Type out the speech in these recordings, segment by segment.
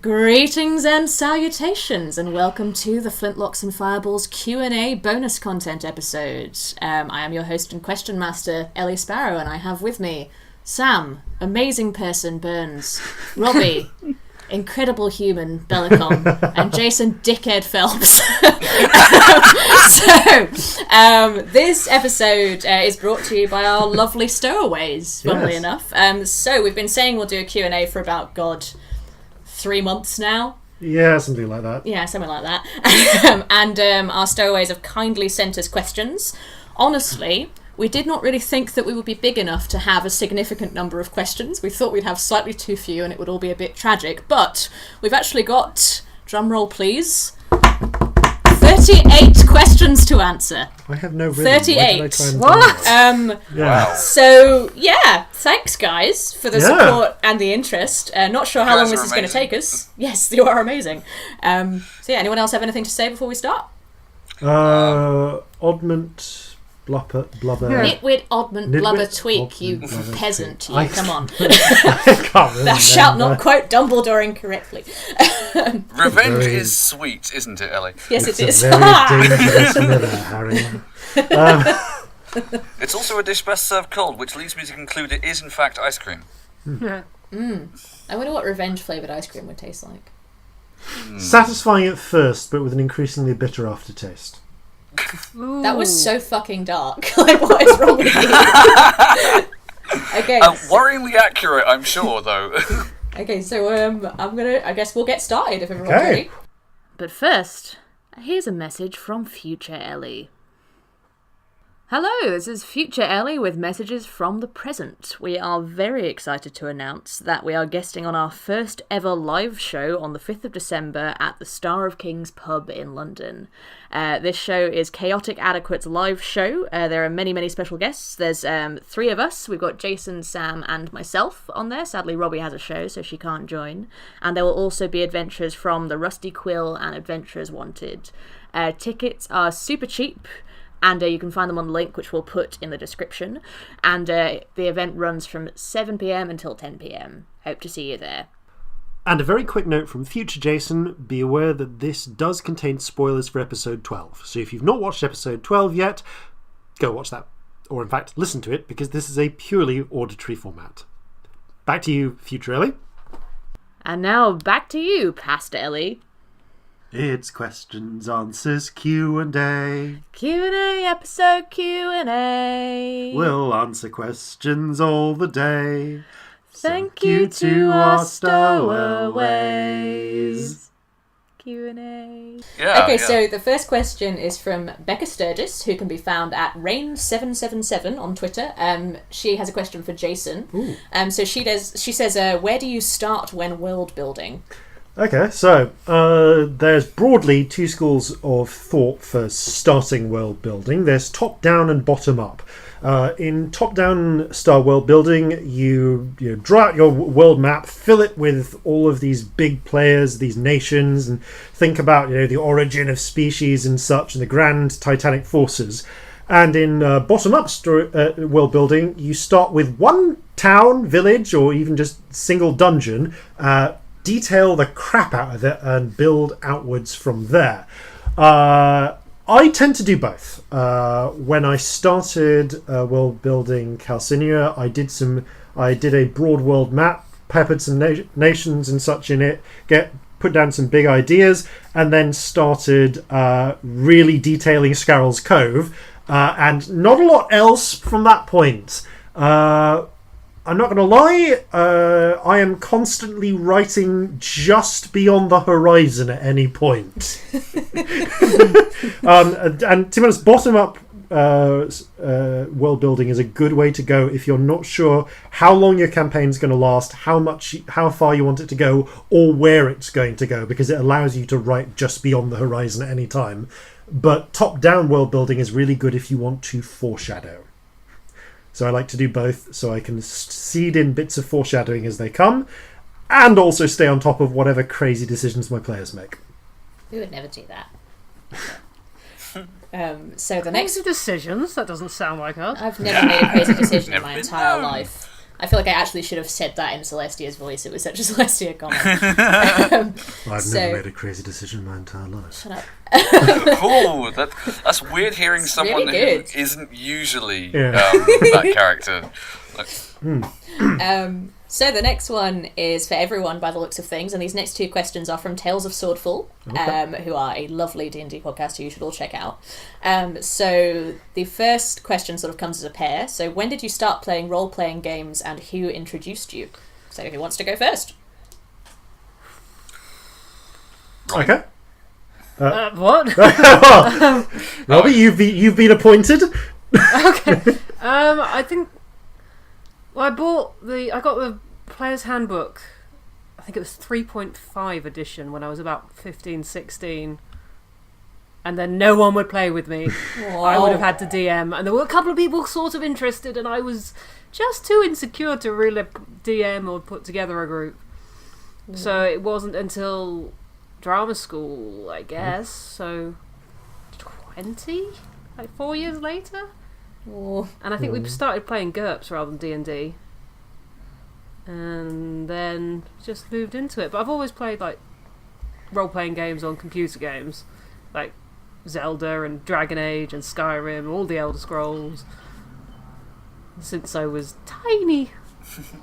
Greetings and salutations, and welcome to the Flintlocks and Fireballs Q&A bonus content episode. I am your host and question master, Ellie Sparrow, and I have with me Sam, amazing person Burns, Robbie, incredible human Bellicon, and Jason Dickhead Phelps. This episode is brought to you by our lovely stowaways, funnily enough. So we've been saying we'll do a Q&A for about, 3 months now. Yeah, something like that. Yeah, something like that. And our stowaways have kindly sent us questions. Honestly, we did not really think that we would be big enough to have a significant number of questions. We thought we'd have slightly too few and it would all be a bit tragic. But we've actually got, drumroll please, 38 questions to answer. I have no rhythm. 38. What? Wow. So, yeah, thanks guys for the support and the interest. Not sure how long this is going to take us. Yes, you are amazing. So yeah, anyone else have anything to say before we start? Oddment... Blubber. Nitwit, oddment, blubber, tweak, you blubber, peasant. tweak. Come on. I can't remember. Thou shalt not quote Dumbledore incorrectly. Revenge is sweet, isn't it, Ellie? Yes, it is. Very dangerous mirror, Harry. It's also a dish best served cold, which leads me to conclude it is in fact ice cream. I wonder what revenge-flavoured ice cream would taste like. Satisfying at first, but with an increasingly bitter aftertaste. Ooh. That was so fucking dark. Like, what is wrong with you? Okay. Worryingly accurate, I'm sure, though. Okay, so I guess we'll get started if everyone's ready. But first, here's a message from Future Ellie. Hello, this is Future Ellie with messages from the present. We are very excited to announce that we are guesting on our first ever live show on the 5th of December at the Star of Kings pub in London. This show is Chaotic Adequate's live show. There are many, many special guests. There's 3 of us. We've got Jason, Sam, and myself on there. Sadly, Robbie has a show, so she can't join. And there will also be adventures from the Rusty Quill and Adventurers Wanted. Tickets are super cheap. And you can find them on the link, which we'll put in the description. And the event runs from 7 p.m. until 10 p.m. Hope to see you there. And a very quick note from future Jason, be aware that this does contain spoilers for episode 12. So if you've not watched episode 12 yet, go watch that. Or in fact, listen to it, because this is a purely auditory format. Back to you, future Ellie. And now back to you, Pastor Ellie. It's questions, answers, Q&A. Q&A, episode Q&A. We'll answer questions all the day. Thank you to our stowaways. Q&A. Okay, so the first question is from Becca Sturgis, who can be found at Rain777 on Twitter. She has a question for Jason. So she says, where do you start when world building? Okay, so there's broadly 2 schools of thought for starting world building. There's top-down and bottom-up. In top-down style world building, you draw out your world map, fill it with all of these big players, these nations, and think about the origin of species and such, and the grand titanic forces. And in bottom-up world building, you start with one town, village, or even just single dungeon. Detail the crap out of it and build outwards from there. I tend to do both. When I started world building Calcinia, I did a broad world map, peppered some nations and such in it, put down some big ideas, and then started really detailing Scarrel's Cove, and not a lot else from that point. I'm not going to lie, I am constantly writing just beyond the horizon at any point. And to be honest, bottom-up world building is a good way to go if you're not sure how long your campaign's going to last, how far you want it to go, or where it's going to go, because it allows you to write just beyond the horizon at any time. But top-down world building is really good if you want to foreshadow. So I like to do both, so I can seed in bits of foreshadowing as they come, and also stay on top of whatever crazy decisions my players make. We would never do that. So the next decisions. That doesn't sound like us. I've never made a crazy decision in my entire life. I feel like I actually should have said that in Celestia's voice. It was such a Celestia comment. I've never made a crazy decision in my entire life. Shut up. Cool. That's weird hearing someone really who isn't usually that character. So the next one is for everyone by the looks of things, and these next two questions are from Tales of Swordfall, who are a lovely D&D podcast who you should all check out. So the first question sort of comes as a pair. So when did you start playing role-playing games, and who introduced you? So who wants to go first? Okay. What? Robbie, you've been appointed. Okay. I think. Well, I got the Player's Handbook. I think it was 3.5 edition when I was about 15, 16. And then no one would play with me. Wow. I would have had to DM, and there were a couple of people sort of interested, and I was just too insecure to really DM or put together a group. So it wasn't until drama school, I guess. So 20, like 4 years later. And I think we started playing GURPS rather than D&D, and then just moved into it. But I've always played like role-playing games on computer games, like Zelda and Dragon Age and Skyrim, all the Elder Scrolls, since I was tiny.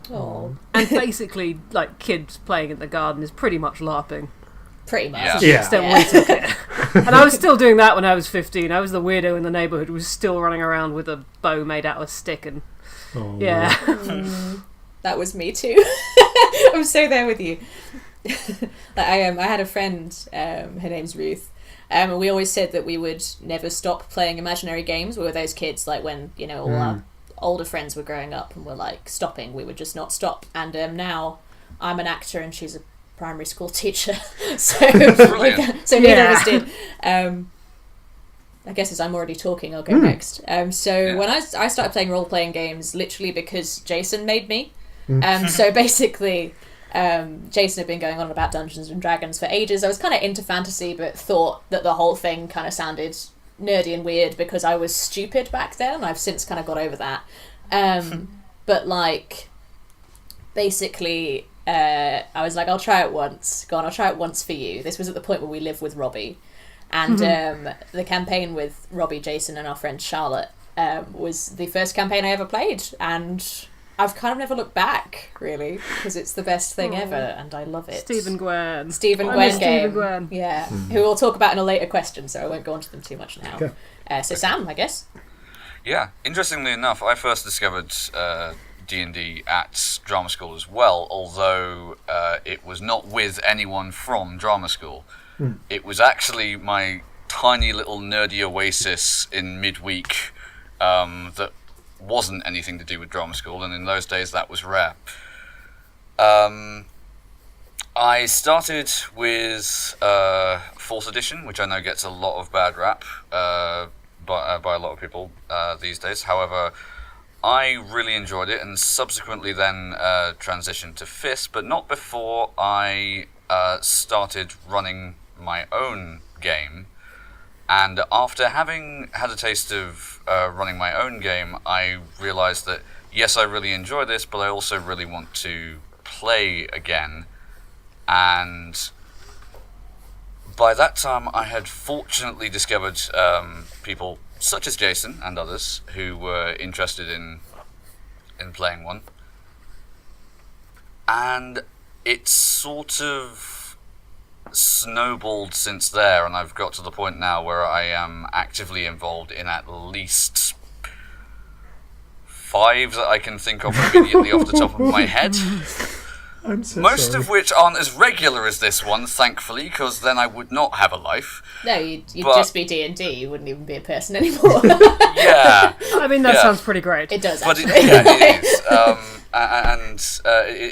Oh. And basically, like, kids playing in the garden is pretty much LARPing. Pretty much. To the extent we took it. And I was still doing that when I was 15. I was the weirdo in the neighbourhood who was still running around with a bow made out of a stick and... That was me too. I'm so there with you. I had a friend, her name's Ruth, and we always said that we would never stop playing imaginary games. We were those kids, like when, you know, all our older friends were growing up and were like stopping, we would just not stop. And now I'm an actor and she's a primary school teacher, so neither of us did. I guess as I'm already talking, I'll go next. When I started playing role-playing games, literally because Jason made me. So basically, Jason had been going on about Dungeons and Dragons for ages. I was kind of into fantasy, but thought that the whole thing kind of sounded nerdy and weird because I was stupid back then, and I've since kind of got over that. But like, basically, I was like, I'll try it once. Go on, I'll try it once for you. This was at the point where we lived with Robbie. And the campaign with Robbie, Jason, and our friend Charlotte was the first campaign I ever played. And I've kind of never looked back, really, because it's the best thing ever, and I love it. Steve and Gwen. Steve and Gwen game. Steve and Gwen. Yeah, who we'll talk about in a later question, so I won't go on to them too much now. Okay. So Sam, I guess. Yeah, interestingly enough, I first discovered D&D at drama school as well, although it was not with anyone from drama school. It was actually my tiny little nerdy oasis in midweek that wasn't anything to do with drama school, and in those days that was rare. I started with 4th edition, which I know gets a lot of bad rap by a lot of people these days. However, I really enjoyed it, and subsequently then transitioned to 5th, but not before I started running my own game. And after having had a taste of running my own game, I realised that, yes, I really enjoy this, but I also really want to play again. And by that time, I had fortunately discovered people such as Jason and others who were interested in playing one. And it sort of snowballed since there, and I've got to the point now where I am actively involved in at least 5 that I can think of immediately off the top of my head. I'm so Most sorry. of which aren't as regular as this one, thankfully, because then I would not have a life. No, you'd just be D&D. You wouldn't even be a person anymore. Yeah. I mean, that sounds pretty great. It does, But actually. it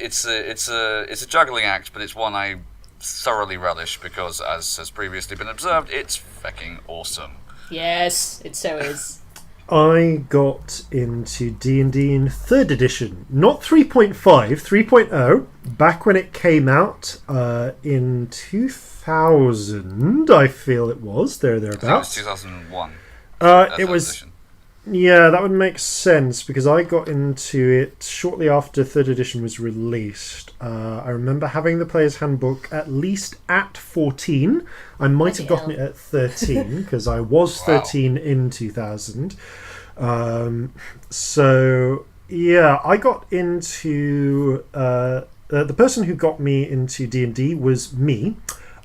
is. It's a juggling act, but it's one I thoroughly relish because, as has previously been observed, it's fucking awesome. Yes, it so is. I got into D&D in 3rd edition, not 3.5, 3.0, back when it came out in 2000, I feel it was, I think it was thereabouts. 2001. It was edition. Yeah, that would make sense because I got into it shortly after 3rd edition was released. I remember having the player's handbook at least at 14. I might have gotten it at 13 because I was 13 in 2000. So yeah, I got into the person who got me into D&D was me.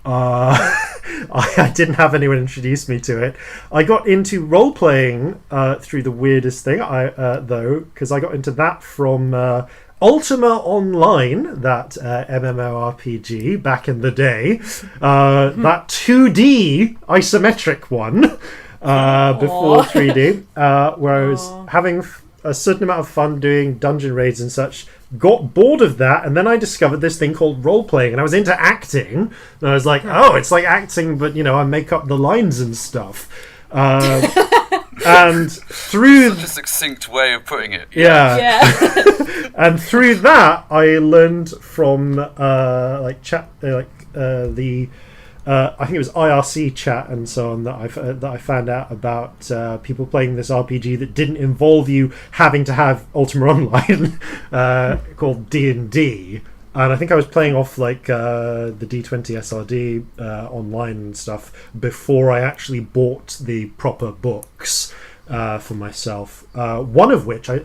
I didn't have anyone introduce me to it. I got into role-playing through the weirdest thing, though, because I got into that from Ultima Online, that MMORPG back in the day. That 2D isometric one before 3D, where I was having a certain amount of fun doing dungeon raids and such. Got bored of that, and then I discovered this thing called role-playing, and I was into acting, and I was like, oh, it's like acting, but, I make up the lines and stuff. And through... Such a succinct way of putting it. Yeah. And through that, I learned from, I think it was IRC chat and so on that I found out about people playing this RPG that didn't involve you having to have Ultima Online called D&D, and I think I was playing off the D20 SRD online and stuff before I actually bought the proper books for myself. One of which I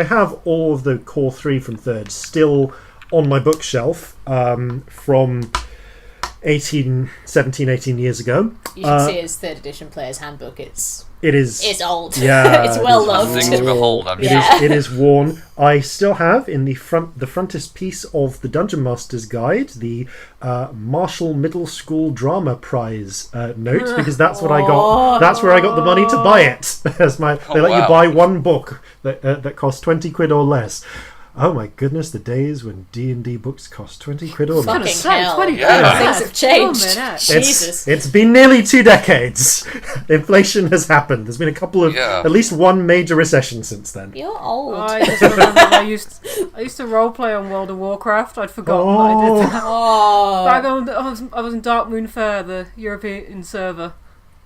have all of the core 3 from 3rd still on my bookshelf from 18 years ago. You should see his 3rd edition player's handbook. It's old. Yeah, it's well loved. Thing to behold. It is worn. I still have in the frontispiece of the Dungeon Master's Guide the Marshall Middle School Drama Prize note, because that's what I got. That's where I got the money to buy it. They let you buy one book that costs 20 quid or less. Oh my goodness, the days when D&D books cost 20 quid or less. Fucking hell. Things have changed. Jesus. It's been nearly 2 decades. Inflation has happened. There's been a couple of, at least one major recession since then. You're old. I just remember I used to roleplay on World of Warcraft. I'd forgotten that I did that. Back on, I was in Dark Moon Fair, the European server.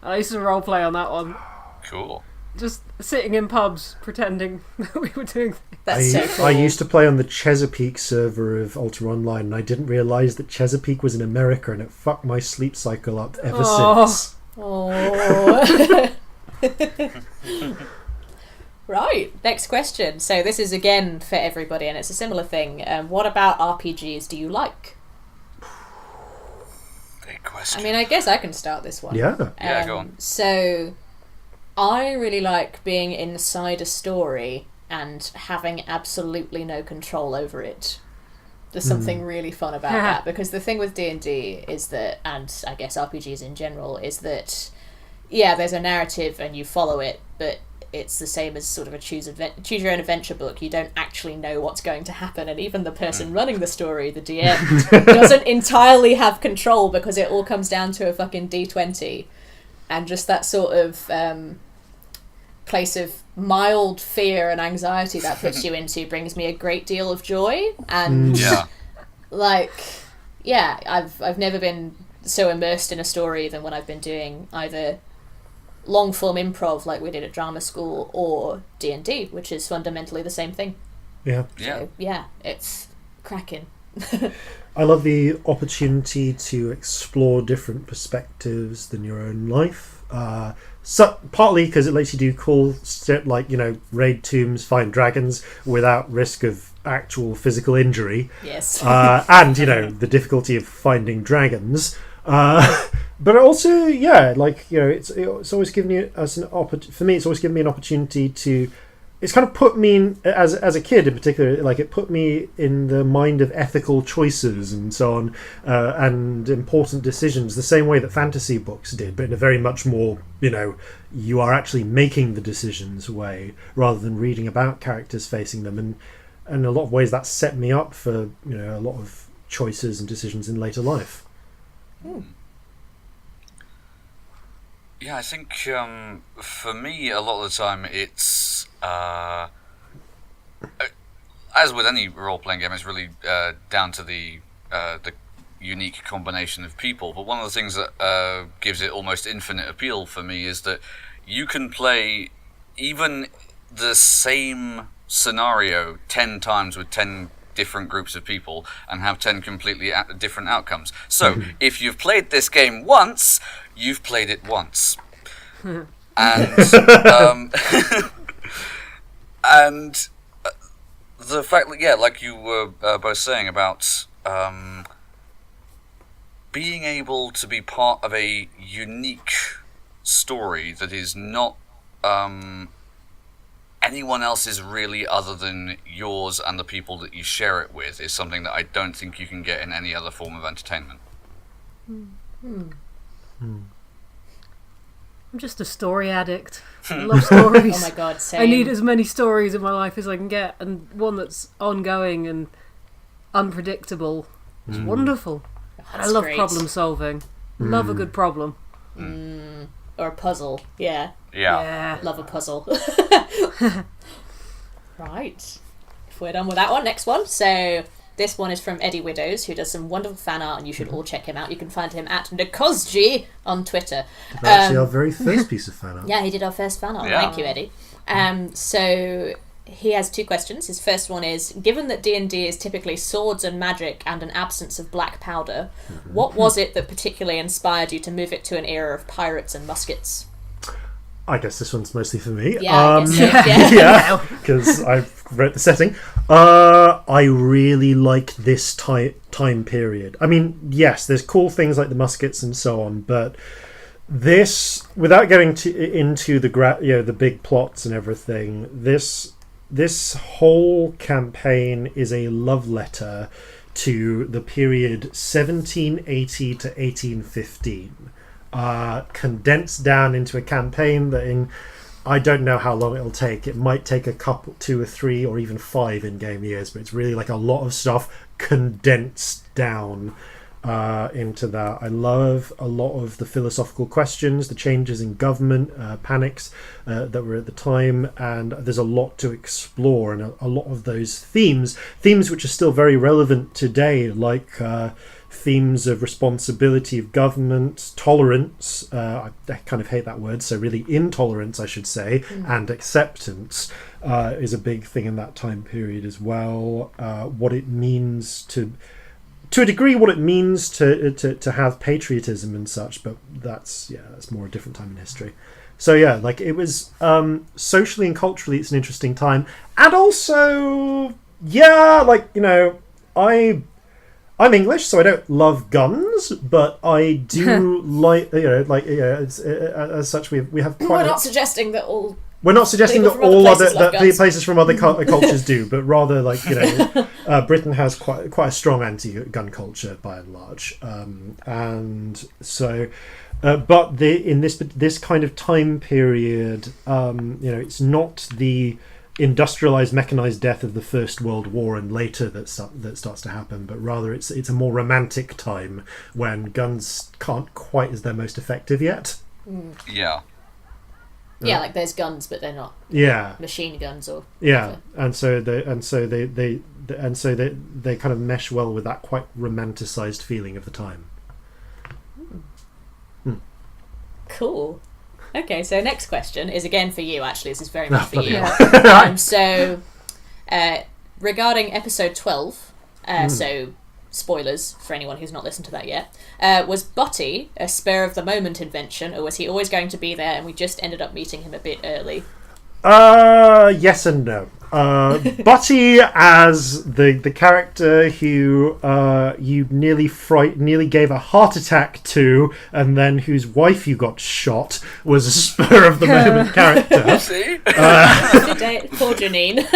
I used to roleplay on that one. Cool. Just sitting in pubs pretending that we were doing things. That's so cool. I used to play on the Chesapeake server of Ultima Online, and I didn't realise that Chesapeake was in America, and it fucked my sleep cycle up ever since. Oh. Right, next question. So this is again for everybody, and it's a similar thing. What about RPGs do you like? Big question. I mean, I guess I can start this one. Yeah. Go on. So I really like being inside a story and having absolutely no control over it. There's something really fun about that, because the thing with D&D is that, and I guess RPGs in general, is that, there's a narrative and you follow it, but it's the same as sort of a choose your own adventure book. You don't actually know what's going to happen, and even the person running the story, the DM, doesn't entirely have control, because it all comes down to a fucking D20. And just that sort of place of mild fear and anxiety that puts you into brings me a great deal of joy. And I've never been so immersed in a story than when I've been doing either long form improv like we did at drama school, or D&D, which is fundamentally the same thing. So it's cracking. I love the opportunity to explore different perspectives than your own life. So partly because it lets you do cool shit like, raid tombs, find dragons without risk of actual physical injury. Yes. And, the difficulty of finding dragons. But also, it's always given us for me, it's always given me an opportunity to. It's kind of put me in, as a kid in particular, like it put me in the mind of ethical choices and so on, and important decisions, the same way that fantasy books did, but in a very much more, you are actually making the decisions way, rather than reading about characters facing them. And in a lot of ways, that set me up for, a lot of choices and decisions in later life. Yeah, I think for me, a lot of the time, it's as with any role-playing game, it's really down to the unique combination of people. But one of the things that gives it almost infinite appeal for me is that you can play even the same scenario 10 times with 10 different groups of people and have 10 completely different outcomes. So if you've played this game once, you've played it once. And and the fact that, yeah, like you were both saying about being able to be part of a unique story that is not anyone else's really other than yours and the people that you share it with is something that I don't think you can get in any other form of entertainment. I'm just a story addict. I love stories. Oh my god, same. I need as many stories in my life as I can get, and one that's ongoing and unpredictable. It's wonderful. And I love problem solving. Love a good problem. Or a puzzle, yeah. Yeah. Love a puzzle. Right. If we're done with that one, next one. So this one is from Eddie Widows, who does some wonderful fan art, and you should all check him out. You can find him at Nikozji on Twitter. That's actually our very first piece of fan art. Yeah, he did our first fan art. Yeah. Thank you, Eddie. So he has two questions. His first one is, given that D&D is typically swords and magic and an absence of black powder, what was it that particularly inspired you to move it to an era of pirates and muskets? I guess this one's mostly for me. Yeah, I guess so, yeah. Yeah, because I wrote the setting. I really like this time period. I mean, yes, there's cool things like the muskets and so on, but this, without getting into the big plots and everything, this whole campaign is a love letter to the period 1780 to 1815. Condensed down into a campaign that I don't know how long it'll take. It might take a couple, 2 or 3 or even 5 in-game years, but it's really like a lot of stuff condensed down into that. I love a lot of the philosophical questions, the changes in government, panics that were at the time, and there's a lot to explore, and a lot of those themes which are still very relevant today, like themes of responsibility of government, tolerance, I kind of hate that word, so really intolerance I should say, and acceptance is a big thing in that time period as well. What it means to a degree, what it means to have patriotism and such, but that's more a different time in history. So yeah, like it was socially and culturally it's an interesting time, and also I'm English, so I don't love guns, but I do like as such we have quite. We're not suggesting that all. We're not suggesting that all the places from other cultures do, but rather Britain has quite a strong anti-gun culture by and large, and so. But in this kind of time period, it's not the industrialized, mechanized death of the First World War and later that starts to happen, but rather it's a more romantic time when guns can't quite as their most effective yet. Yeah. Yeah, like there's guns, but they're not. Yeah. Machine guns or. Yeah, and so they kind of mesh well with that quite romanticized feeling of the time. Cool. Okay, so next question is again for you. Actually, this is very much for bloody you. hell. So, regarding episode 12, so spoilers for anyone who's not listened to that yet. Was Butty a spur of the moment invention, or was he always going to be there and we just ended up meeting him a bit early? Yes and no. Butty as the character who you nearly gave a heart attack to, and then whose wife you got shot, was a spur of the moment character. See? Poor Janine.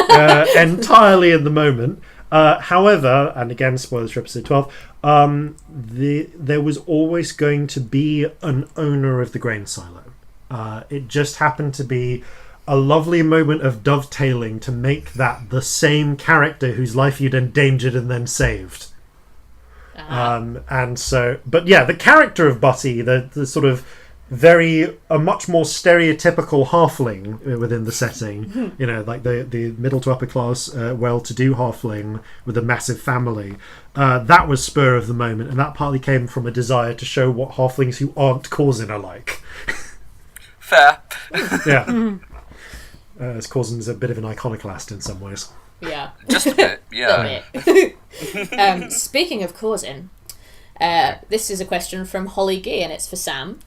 Entirely in the moment. However, and again, spoilers for episode 12, there was always going to be an owner of the grain silo. It just happened to be a lovely moment of dovetailing to make that the same character whose life you'd endangered and then saved. And so, but yeah, the character of Butty, the sort of a much more stereotypical halfling within the setting, like the middle to upper class, well-to-do halfling with a massive family. That was spur of the moment, and that partly came from a desire to show what halflings who aren't Corzin are like. Fair. Yeah. as Corzin's a bit of an iconoclast in some ways. Yeah. Just a bit, yeah. A bit. Speaking of Corzin, this is a question from Holly Gee, and it's for Sam.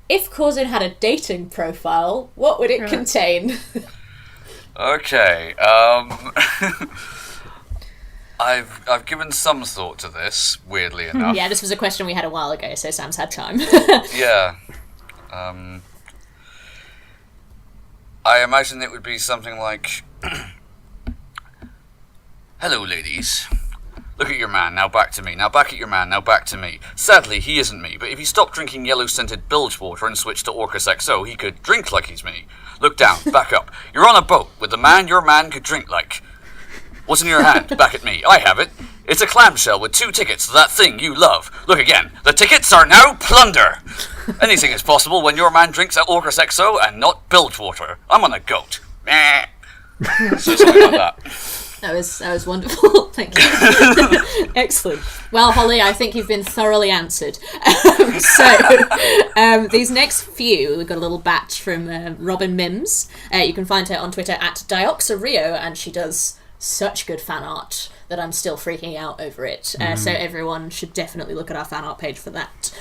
If Corzin had a dating profile, what would it contain? Okay. I've given some thought to this, weirdly enough. Yeah, this was a question we had a while ago, so Sam's had time. Yeah. I imagine it would be something like, hello, ladies. Look at your man, now back to me. Now back at your man, now back to me. Sadly, he isn't me, but if he stopped drinking yellow-scented bilge water and switched to Orcus XO, he could drink like he's me. Look down, back up. You're on a boat with the man your man could drink like. What's in your hand? Back at me. I have it. It's a clamshell with 2 tickets to that thing you love. Look again. The tickets are now plunder. Anything is possible when your man drinks at Orcus XO and not bilge water. I'm on a goat. Meh. So something like that. That was wonderful. Thank you. Excellent. Well, Holly, I think you've been thoroughly answered. These next few, we've got a little batch from Robin Mims. You can find her on Twitter at Dioxario, and she does such good fan art that I'm still freaking out over it. So everyone should definitely look at our fan art page for that.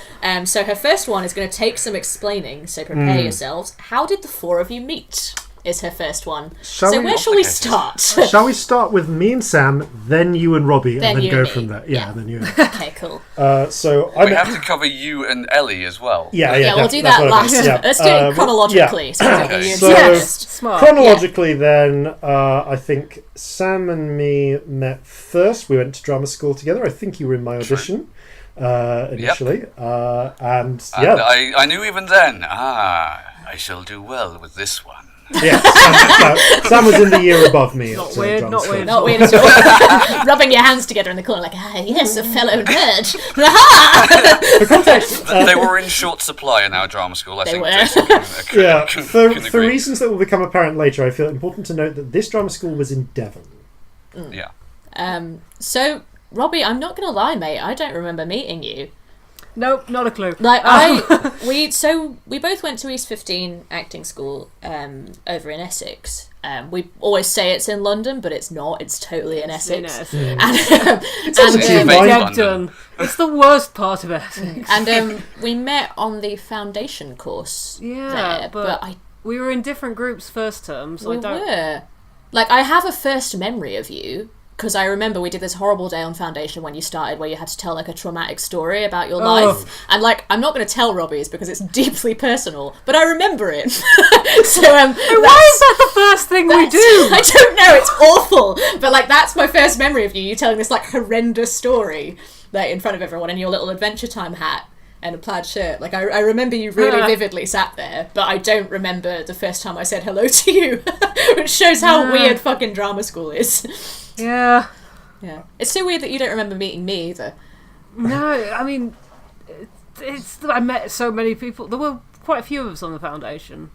So her first one is going to take some explaining, so prepare yourselves. How did the 4 of you meet? Is her first one. Where shall we start? Shall we start with me and Sam, then you and Robbie, and then go from there? Yeah, then you and me. Okay, cool. We have to cover you and Ellie as well. Yeah, we'll do that last. Let's do it chronologically. So chronologically, then, I think Sam and me met first. We went to drama school together. I think you were in my audition initially. Yep. I knew even then, I shall do well with this one. Yeah, Sam was in the year above me. Not weird at all. Rubbing your hands together in the corner like, yes, a fellow nerd. For context, they were in short supply in our drama school, I think. For reasons that will become apparent later, I feel it important to note that this drama school was in Devon. Yeah. So, Robbie, I'm not going to lie, mate, I don't remember meeting you. Nope, not a clue. We both went to East 15 acting school over in Essex. We always say it's in London, but it's not. It's totally in Essex. It's the worst part of Essex. And we met on the foundation course. Yeah, but we were in different groups first term, so were. Like, I have a first memory of you. Because I remember we did this horrible day on foundation when you started, where you had to tell like a traumatic story about your life, and like I'm not going to tell Robbie's because it's deeply personal, but I remember it. So why is that the first thing we do? I don't know. It's awful, but like that's my first memory of you telling this like horrendous story, like in front of everyone in your little Adventure Time hat and a plaid shirt. Like I remember you really vividly sat there, but I don't remember the first time I said hello to you, which shows how weird fucking drama school is. Yeah. It's so weird that you don't remember meeting me either. No, I mean, I met so many people. There were quite a few of us on the foundation.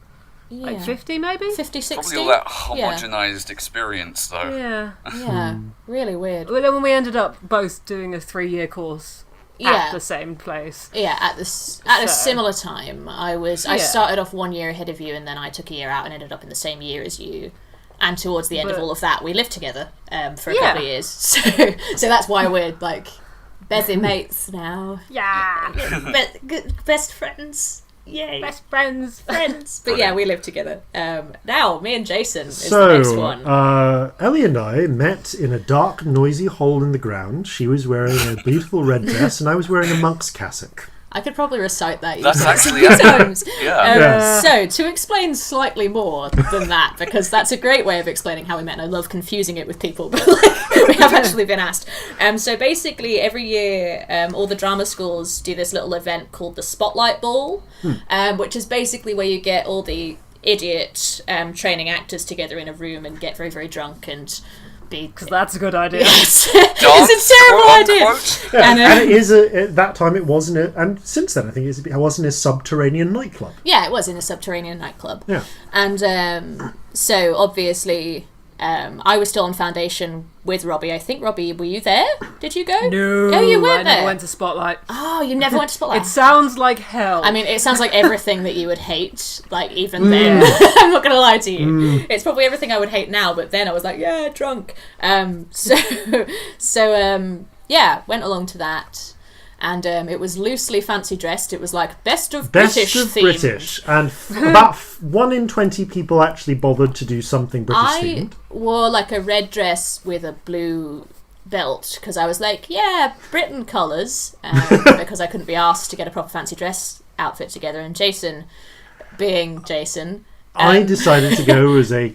Yeah. Like 50 maybe? 50, 60? Probably all that homogenised experience though. Yeah. Really weird. Well, then when we ended up both doing a 3-year course at the same place. Yeah, at a similar time. I started off 1 year ahead of you, and then I took a year out and ended up in the same year as you. And towards the end of all of that, we lived together for a couple of years. So that's why we're like best mates now. Yeah. Best friends. Yay. Best friends. But yeah, we live together. Now, me and Jason is the next one. Ellie and I met in a dark, noisy hole in the ground. She was wearing a beautiful red dress, and I was wearing a monk's cassock. I could probably recite that. That's actually times. So, to explain slightly more than that, because that's a great way of explaining how we met, and I love confusing it with people, but we have actually been asked. So basically, every year, all the drama schools do this little event called the Spotlight Ball, which is basically where you get all the idiot training actors together in a room and get very, very drunk and... Because that's a good idea. Yes. It's a terrible idea. And it is at that time it wasn't and since then I think it wasn't a subterranean nightclub. Yeah, it was in a subterranean nightclub. Yeah. And so obviously I was still on foundation with Robbie. I think, Robbie, were you there? Did you go? No, oh, you weren't I there. never went to Spotlight. Oh, you never went to Spotlight. It sounds like hell. I mean, it sounds like everything that you would hate, like, even then. I'm not going to lie to you. It's probably everything I would hate now, but then I was like, yeah, drunk. Yeah, went along to that. And it was loosely fancy dressed. It was like best of British themed. And about 1 in 20 people actually bothered to do something British themed. I wore like a red dress with a blue belt because I was like, yeah, Britain colours, because I couldn't be asked to get a proper fancy dress outfit together. And Jason, being Jason, I decided to go as a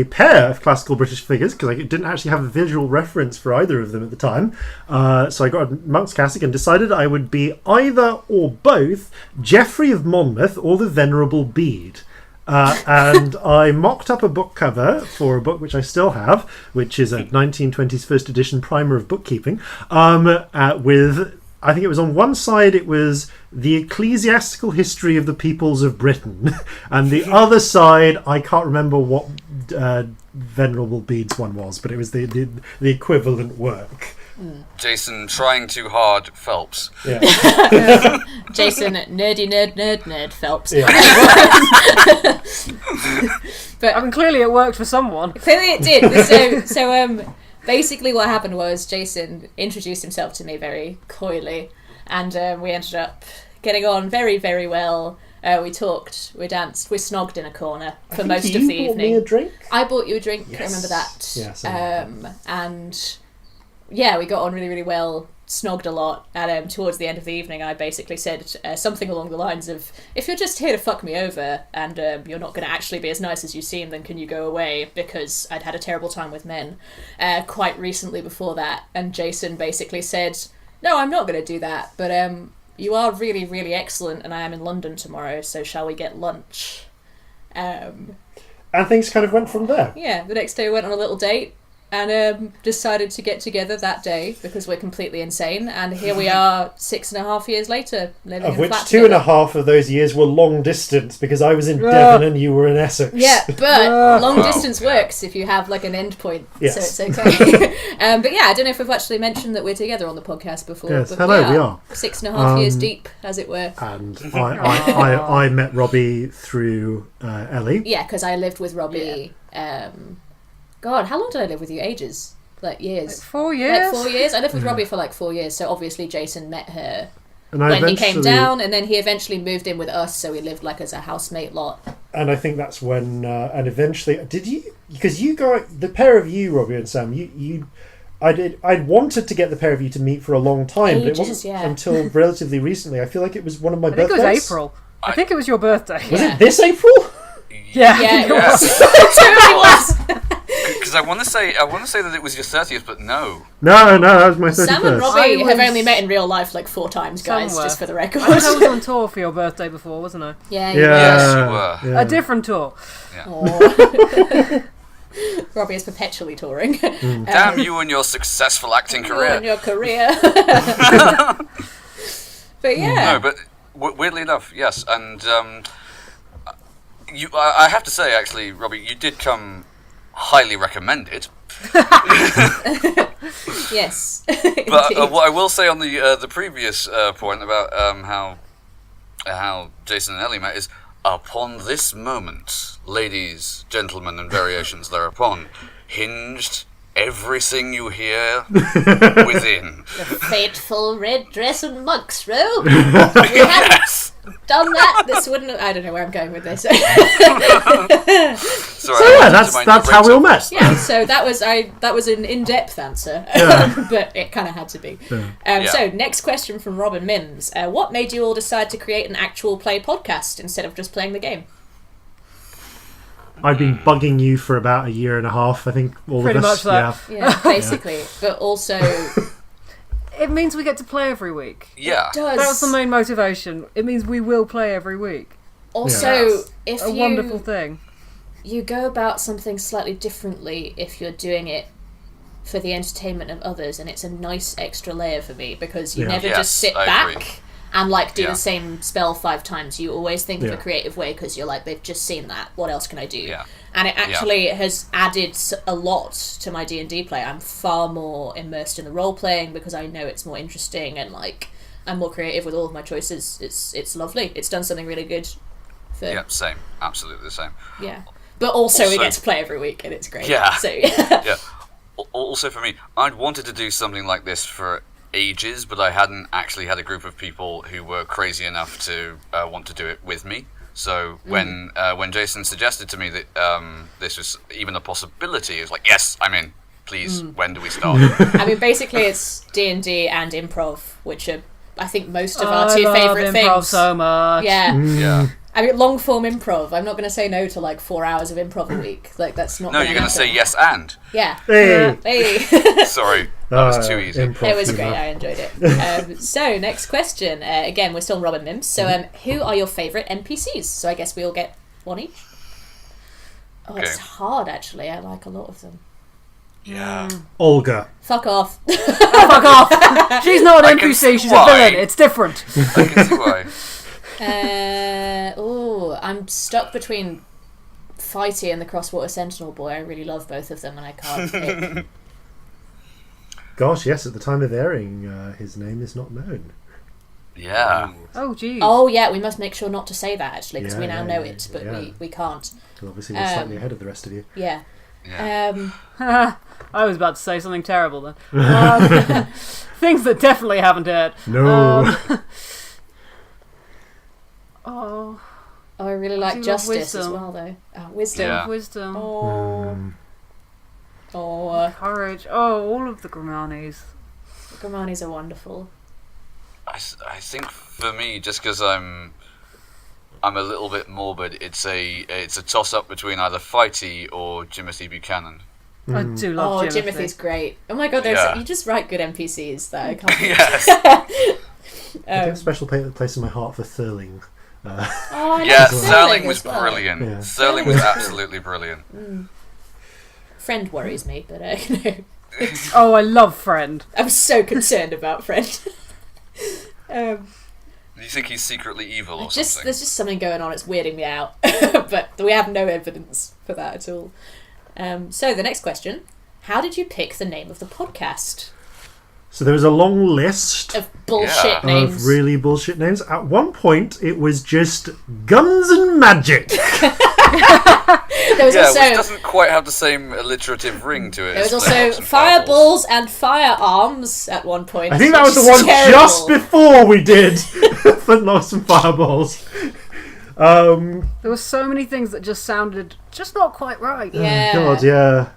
pair of classical British figures because I didn't actually have a visual reference for either of them at the time. So I got a monk's cassock and decided I would be either or both Geoffrey of Monmouth or the Venerable Bede. And I mocked up a book cover for a book which I still have, which is a 1920s first edition primer of bookkeeping, with... I think it was on one side it was the ecclesiastical history of the peoples of Britain, and the other side I can't remember what Venerable Bede's one was, but it was the equivalent work. Jason trying too hard, Phelps. Yeah. Jason nerd Phelps. Yeah. But I mean, clearly it worked for someone. Clearly it did. So basically what happened was Jason introduced himself to me very coyly, and we ended up getting on very, very well. We talked, we danced, we snogged in a corner for most of the evening. You bought me a drink? I bought you a drink, yes. I remember that. Yes, and yeah, we got on really, really well, snogged a lot, and towards the end of the evening I basically said something along the lines of, if you're just here to fuck me over and you're not going to actually be as nice as you seem, then can you go away, because I'd had a terrible time with men quite recently before that. And Jason basically said, no, I'm not going to do that, but you are really, really excellent and I am in London tomorrow, so shall we get lunch? And things kind of went from there. Yeah, the next day we went on a little date and decided to get together that day because we're completely insane, and here we are 6.5 years later living of in a which flat 2.5 of those years were long distance because I was in Devon and you were in Essex. Yeah, but long distance works if you have like an end point, yes. So it's okay. But yeah, I don't know if we've actually mentioned that we're together on the podcast before. Yes, but hello, we are 6.5 years deep, as it were. And I met Robbie through Ellie. Yeah, because I lived with Robbie. Yeah. God, how long did I live with you? Ages. Like years. Like 4 years? Like 4 years? I lived with Robbie for like 4 years, so obviously Jason met her and when he came down, and then he eventually moved in with us, so we lived like as a housemate lot. And I think that's when, and eventually, did you, because you got, the pair of you, Robbie and Sam, I'd wanted to get the pair of you to meet for a long time, but it wasn't until relatively recently. I feel like it was one of my birthdays. I think it was April. I think it was your birthday. Was it this April? Yeah, it was. It totally was. Because I want to say that it was your 30th, but no. No, that was my 31st. Sam and Robbie have only met in real life like 4 times, guys, somewhere. just for the record. I was on tour for your birthday before, wasn't I? Yeah, Yes, you were. Yeah. A different tour. Yeah. Robbie is perpetually touring. Damn you and your successful acting career. You and your career. But yeah. No, but weirdly enough, yes. And I have to say, actually, Robbie, you did come highly recommended. Yes. But what I will say on the previous point about how Jason and Ellie met is, upon this moment, ladies, gentlemen, and variations thereupon, hinged everything you hear within. The fateful red dress and monk's robe. We hadn't done that. This wouldn't have... I don't know where I'm going with this. Sorry, that's how we all met. Yeah, so that was an in-depth answer, but it kind of had to be. So next question from Robin Mims. What made you all decide to create an actual play podcast instead of just playing the game? I've been bugging you for about 1.5 years, I think, Pretty of us. much that. Yeah, basically. But also... It means we get to play every week. Yeah. It does. That's the main motivation. It means we will play every week. Also, if a wonderful thing. You go about something slightly differently if you're doing it for the entertainment of others, and it's a nice extra layer for me, because you never just sit back and like do the same spell 5 times. You always think of Yeah. a creative way because you're like, they've just seen that. What else can I do? Yeah. And it actually has added a lot to my D&D play. I'm far more immersed in the role playing because I know it's more interesting and like I'm more creative with all of my choices. It's lovely. It's done something really good. Yep, same. Absolutely the same. Yeah. But also we get to play every week and it's great. Yeah. So Yeah. Also for me, I'd wanted to do something like this for ages, but I hadn't actually had a group of people who were crazy enough to want to do it with me. So when Jason suggested to me that this was even a possibility, it was like, yes, I'm in. Please, when do we start? I mean, basically it's D&D and improv, which are, I think, most of our 2 favourite things. I love improv so much. Yeah. Yeah. I mean, long form improv. I'm not going to say no to like 4 hours of improv a week. Like that's not. No, you're going to say yes and. Yeah. Hey. Hey. Sorry, that was too easy. Improv It was humour. great. I enjoyed it. So next question. Again, we're still on Robin Mims. So, who are your favourite NPCs? So I guess we all get one each. Oh, it's Okay. hard actually. I like a lot of them. Yeah. Olga. Fuck off. Fuck off! She's not I an can NPC, see she's why. a villain. It's different. I can see why. I'm stuck between Fighty and the Crosswater Sentinel boy. I really love both of them, and I can't pick. Gosh, yes, at the time of airing, his name is not known. Yeah. Oh, jeez. Oh yeah, we must make sure not to say that actually, because we Yeah, now know it, but yeah. we can't. Well, obviously, we're slightly ahead of the rest of you. Yeah. Yeah. I was about to say something terrible then. Things that definitely haven't aired. No. Oh, I really do like love Justice as wisdom. well, though. Oh, wisdom. Yeah. wisdom, Oh. Oh. courage. Oh, all of the Gramanis. Gramanis are wonderful. I think for me, just because I'm a little bit morbid, it's a toss up between either Fighty or Jimothy Buchanan. I do love Oh, Jimothy. Jimothy's great. Oh my god, Yeah. you just write good NPCs that I can't. Yes. I have a special place in my heart for Thurling. Oh, I Yeah, like Sterling was as well. brilliant. Yeah. Sterling was absolutely brilliant. Friend worries me, but Oh, I love Friend. I'm so concerned about Friend. Do you think he's secretly evil or something? There's just something going on. It's weirding me out, but we have no evidence for that at all. So the next question: how did you pick the name of the podcast? So there was a long list Of bullshit Yeah. names. of really bullshit names. At one point, it was just Guns and Magic. There was Yeah, also which doesn't quite have the same alliterative ring to it. there was as also Flintlocks and fireballs and firearms at one point. I think that was the which one is terrible. just before we did Flintlocks and Fireballs. There were so many things that just sounded just not quite right. Yeah. God, yeah.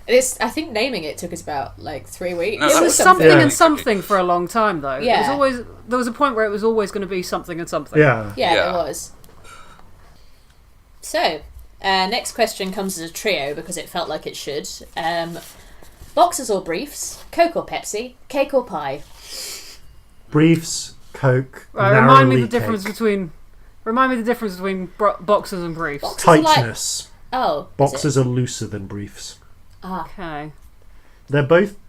I think naming it took us about like 3 weeks. No, It that was was something Yeah. and something for a long time, though. Yeah. It was always there was a point where it was always going to be something and something. Yeah. Yeah, Yeah. there was. So, next question comes as a trio because it felt like it should. Boxers or briefs? Coke or Pepsi? Cake or pie? Briefs, Coke, Right, remind me the narrowly difference cake. between boxers and briefs. Boxers are like... Tightness. Oh. is it? Boxers are looser than briefs. Ah. Okay.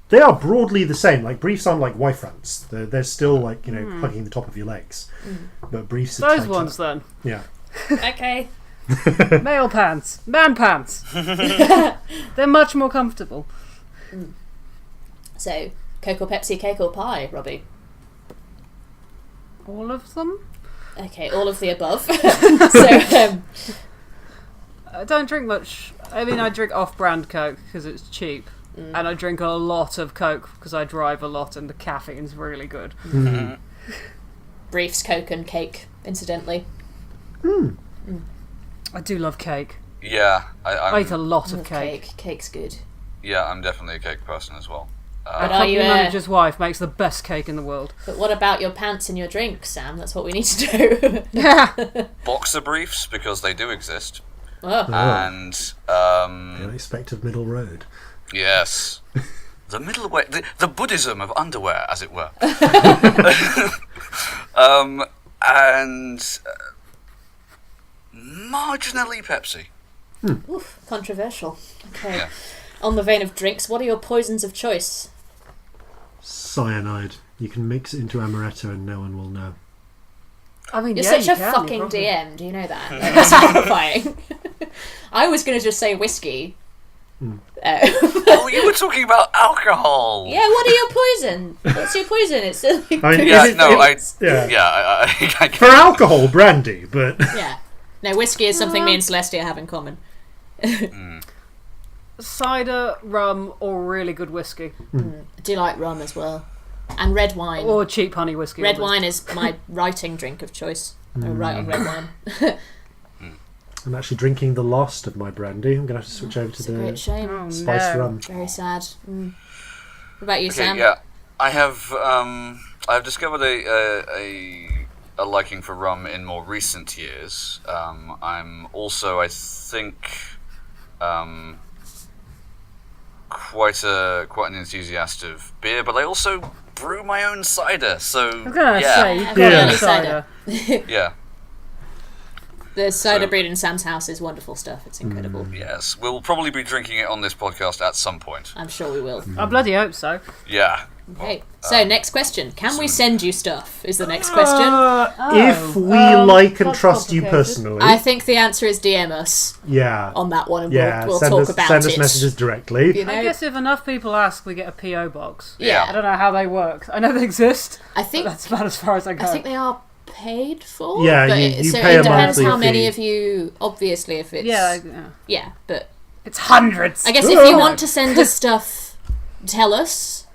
They are broadly the same. Like briefs aren't like Y fronts. They're still like, hugging the top of your legs. But briefs are Those tighter. ones then. Yeah. Okay. Male pants. Man pants. They're much more comfortable. So, Coke or Pepsi, cake or pie, Robbie? All of them? Okay, all of the above. So, I don't drink much. I mean, I drink off-brand Coke because it's cheap. And I drink a lot of Coke because I drive a lot and the caffeine's really good. briefs, Coke and cake, incidentally. I do love cake. Yeah, I eat a lot of Love cake. Cake's good. yeah, I'm definitely a cake person as well. But The are you company manager's wife makes the best cake in the world. But what about your pants and your drink, Sam? That's what we need to do. Yeah. Boxer briefs, because they do exist. Oh. And, The unexpected middle road. yes. The middle way, the Buddhism of underwear, as it were. And marginally Pepsi. Oof, controversial. Okay. Yeah. On the vein of drinks, what are your poisons of choice? Cyanide. You can mix it into amaretto and no one will know. I mean, You're yeah, such you a can, fucking you probably- DM. Do you know that? That's horrifying. I was going to just say whiskey. Oh, you were talking about alcohol. Yeah, what are your poison? What's your poison? It's like, I mean, Yeah, is it- no, yeah. For alcohol, brandy, but yeah. No, whiskey is something me and Celestia have in common. Cider, rum, or really good whiskey. I do like rum as well. And red wine. Or cheap honey whiskey. Red almost. wine is my writing drink of choice. I write on red wine. I'm actually drinking the last of my brandy. I'm going to have to switch over to It's a great the shame. Oh, spiced no. rum. Very sad. What about you, Okay, Sam? yeah. I have I've discovered a liking for rum in more recent years. I'm also, I think, quite an enthusiast of beer, but I also brew my own cider. So I'm gonna yeah, say, you've I've got got any any cider. yeah. The cider So- brewed in Sam's house is wonderful stuff. It's incredible. Yes, we'll probably be drinking it on this podcast at some point. I'm sure we will. I bloody hope so. Yeah. Okay, so next question. Can we send you stuff? Is the next question. If we like and that's trust you complicated. personally, I think the answer is DM us yeah, on that one and yeah, we'll send talk us, about send it. us messages directly. You know? I guess if enough people ask, we get a PO box. yeah. I don't know how they work. I know they exist, I but think that's about as far as I go. I think they are paid for. Yeah, but you so pay it a depends monthly how many fee. of you. Obviously, if it's yeah. but It's hundreds. I guess if you want to send us stuff, tell us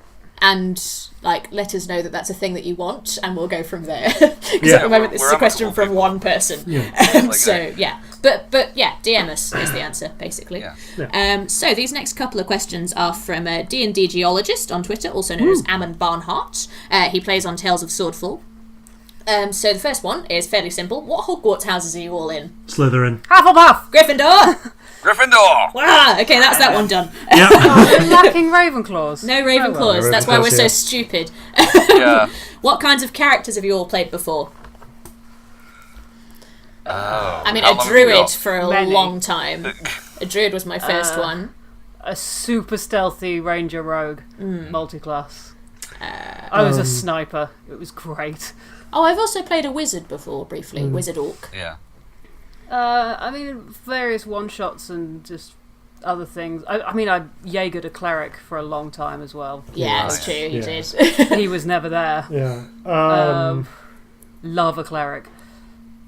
and like let us know that that's a thing that you want, and we'll go from there. Because Yeah. at the moment, this We're is a question amicable from people. one person. Yeah. So yeah, but yeah, DM us is the answer basically. Yeah. So these next couple of questions are from a D&D geologist on Twitter, also known as Ammon Barnhart. He plays on Tales of Swordfall. So the first one is fairly simple. What Hogwarts houses are you all in? Slytherin. Hufflepuff. Gryffindor! Gryffindor. Wow, okay, that's that one done. Yep. We're lacking Ravenclaws. No Ravenclaws, No that's why we're Ravenclaws, so yeah. stupid. Yeah. What kinds of characters have you all played before? Oh. I mean, how a long have you druid got? for a Many. long time. A druid was my first one. A super stealthy ranger rogue multi-class. I was a sniper. It was great. Oh, I've also played a wizard before, briefly. Wizard orc. Yeah. I mean, various one-shots and just other things. I mean, I Jaegered a cleric for a long time as well. Yeah, it's Nice. true, you Yeah. did. He was never there. Yeah. Love a cleric.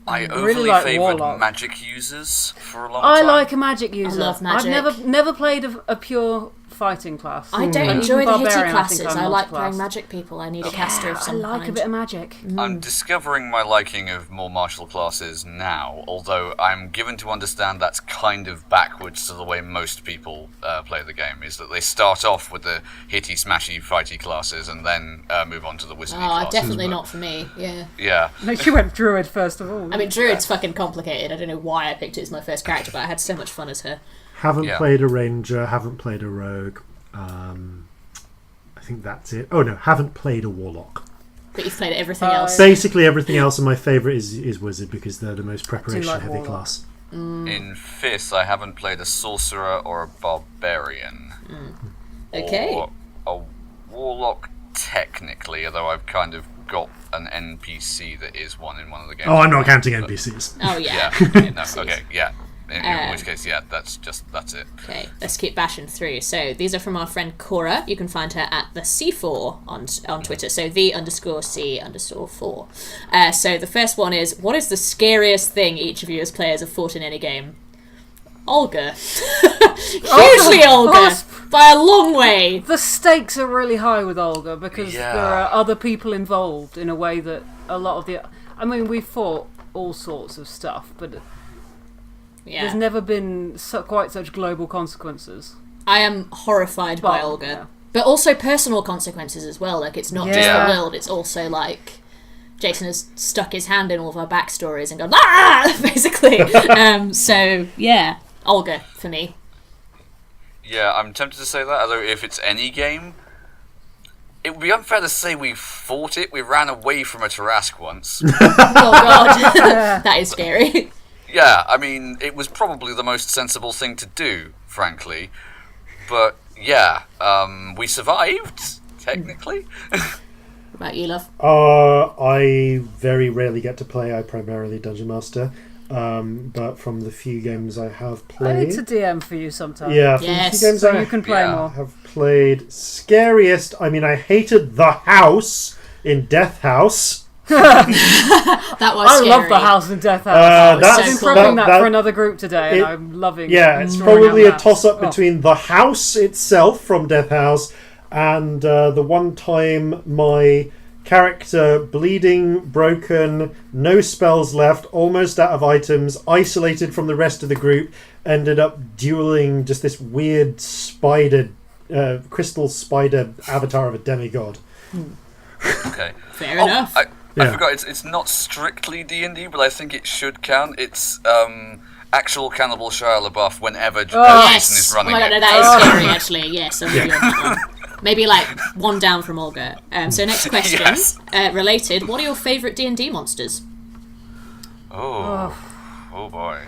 I really overly like favoured Warlock. magic users for a long I time. like a magic user. love magic. I've never played a pure fighting class. I don't And enjoy even the hitty Barbarian, classes. think I'm I like multi-class. playing magic people. I need a caster of I some like kind. a bit of magic. I'm discovering my liking of more martial classes now, although I'm given to understand that's kind of backwards to the way most people play the game, is that they start off with the hitty, smashy, fighty classes and then move on to the wizardy Oh, classes. definitely but- not for me, yeah. Yeah. No, you went druid first of all. I mean, Druid's fucking complicated. I don't know why I picked it as my first character, but I had so much fun as her. Haven't Yeah. played a ranger. Haven't played a rogue. I think that's it. Oh no, haven't played a warlock. But you've played everything else. Basically everything else, and my favourite is wizard because they're the most preparation like heavy warlock. class. In 5th, I haven't played a sorcerer or a barbarian. Okay. Or a warlock, technically, although I've kind of got an NPC that is one in one of the games. Oh, I'm not counting NPCs. Oh, yeah. Yeah. No, okay, yeah. In which case, yeah, that's it. Okay, let's keep bashing through. So these are from our friend Cora. You can find her at the C4 on Twitter. So the_C_4. So the first one is, what is the scariest thing each of you as players have fought in any game? Olga. Hugely Olga. By a long way. The stakes are really high with Olga because Yeah. there are other people involved in a way that a lot of the... I mean, we fought all sorts of stuff, but Yeah. there's never been quite such global consequences. I am horrified by Well, Olga. yeah. But also personal consequences as well. Like, it's not just Yeah. the world, it's also like Jason has stuck his hand in all of our backstories and gone, ah! Basically. So, yeah. Olga, for me. Yeah, I'm tempted to say that, although if it's any game, it would be unfair to say we fought it. We ran away from a Tarask once. Oh, God. That is scary. Yeah, I mean, it was probably the most sensible thing to do, frankly. But, yeah, we survived, technically. What about you, love? I very rarely get to play. I primarily Dungeon Master. But from the few games I have played... I need to DM for you sometime. Yeah, from Yes. the few games So I you can play more. have played. Scariest... I mean, I hated the house in Death House. That was I scary. love the house in Death House. that's I've been so cool. prepping that for another group today, and I'm loving Yeah, it's drawing probably out a toss-up maps. between the house itself from Death House and the one time my character, bleeding, broken, no spells left, almost out of items, isolated from the rest of the group, ended up dueling just this weird spider, crystal spider avatar of a demigod. Okay. Fair enough. I forgot, it's not strictly D&D, but I think it should count. It's actual Cannibal Shia LaBeouf whenever Jason is Oh running my god, no, it. that is scary, actually. Yes, I'm with you on that one. Maybe like one down from Olga. So next question, Yes. related. What are your favourite D&D monsters? Oh boy.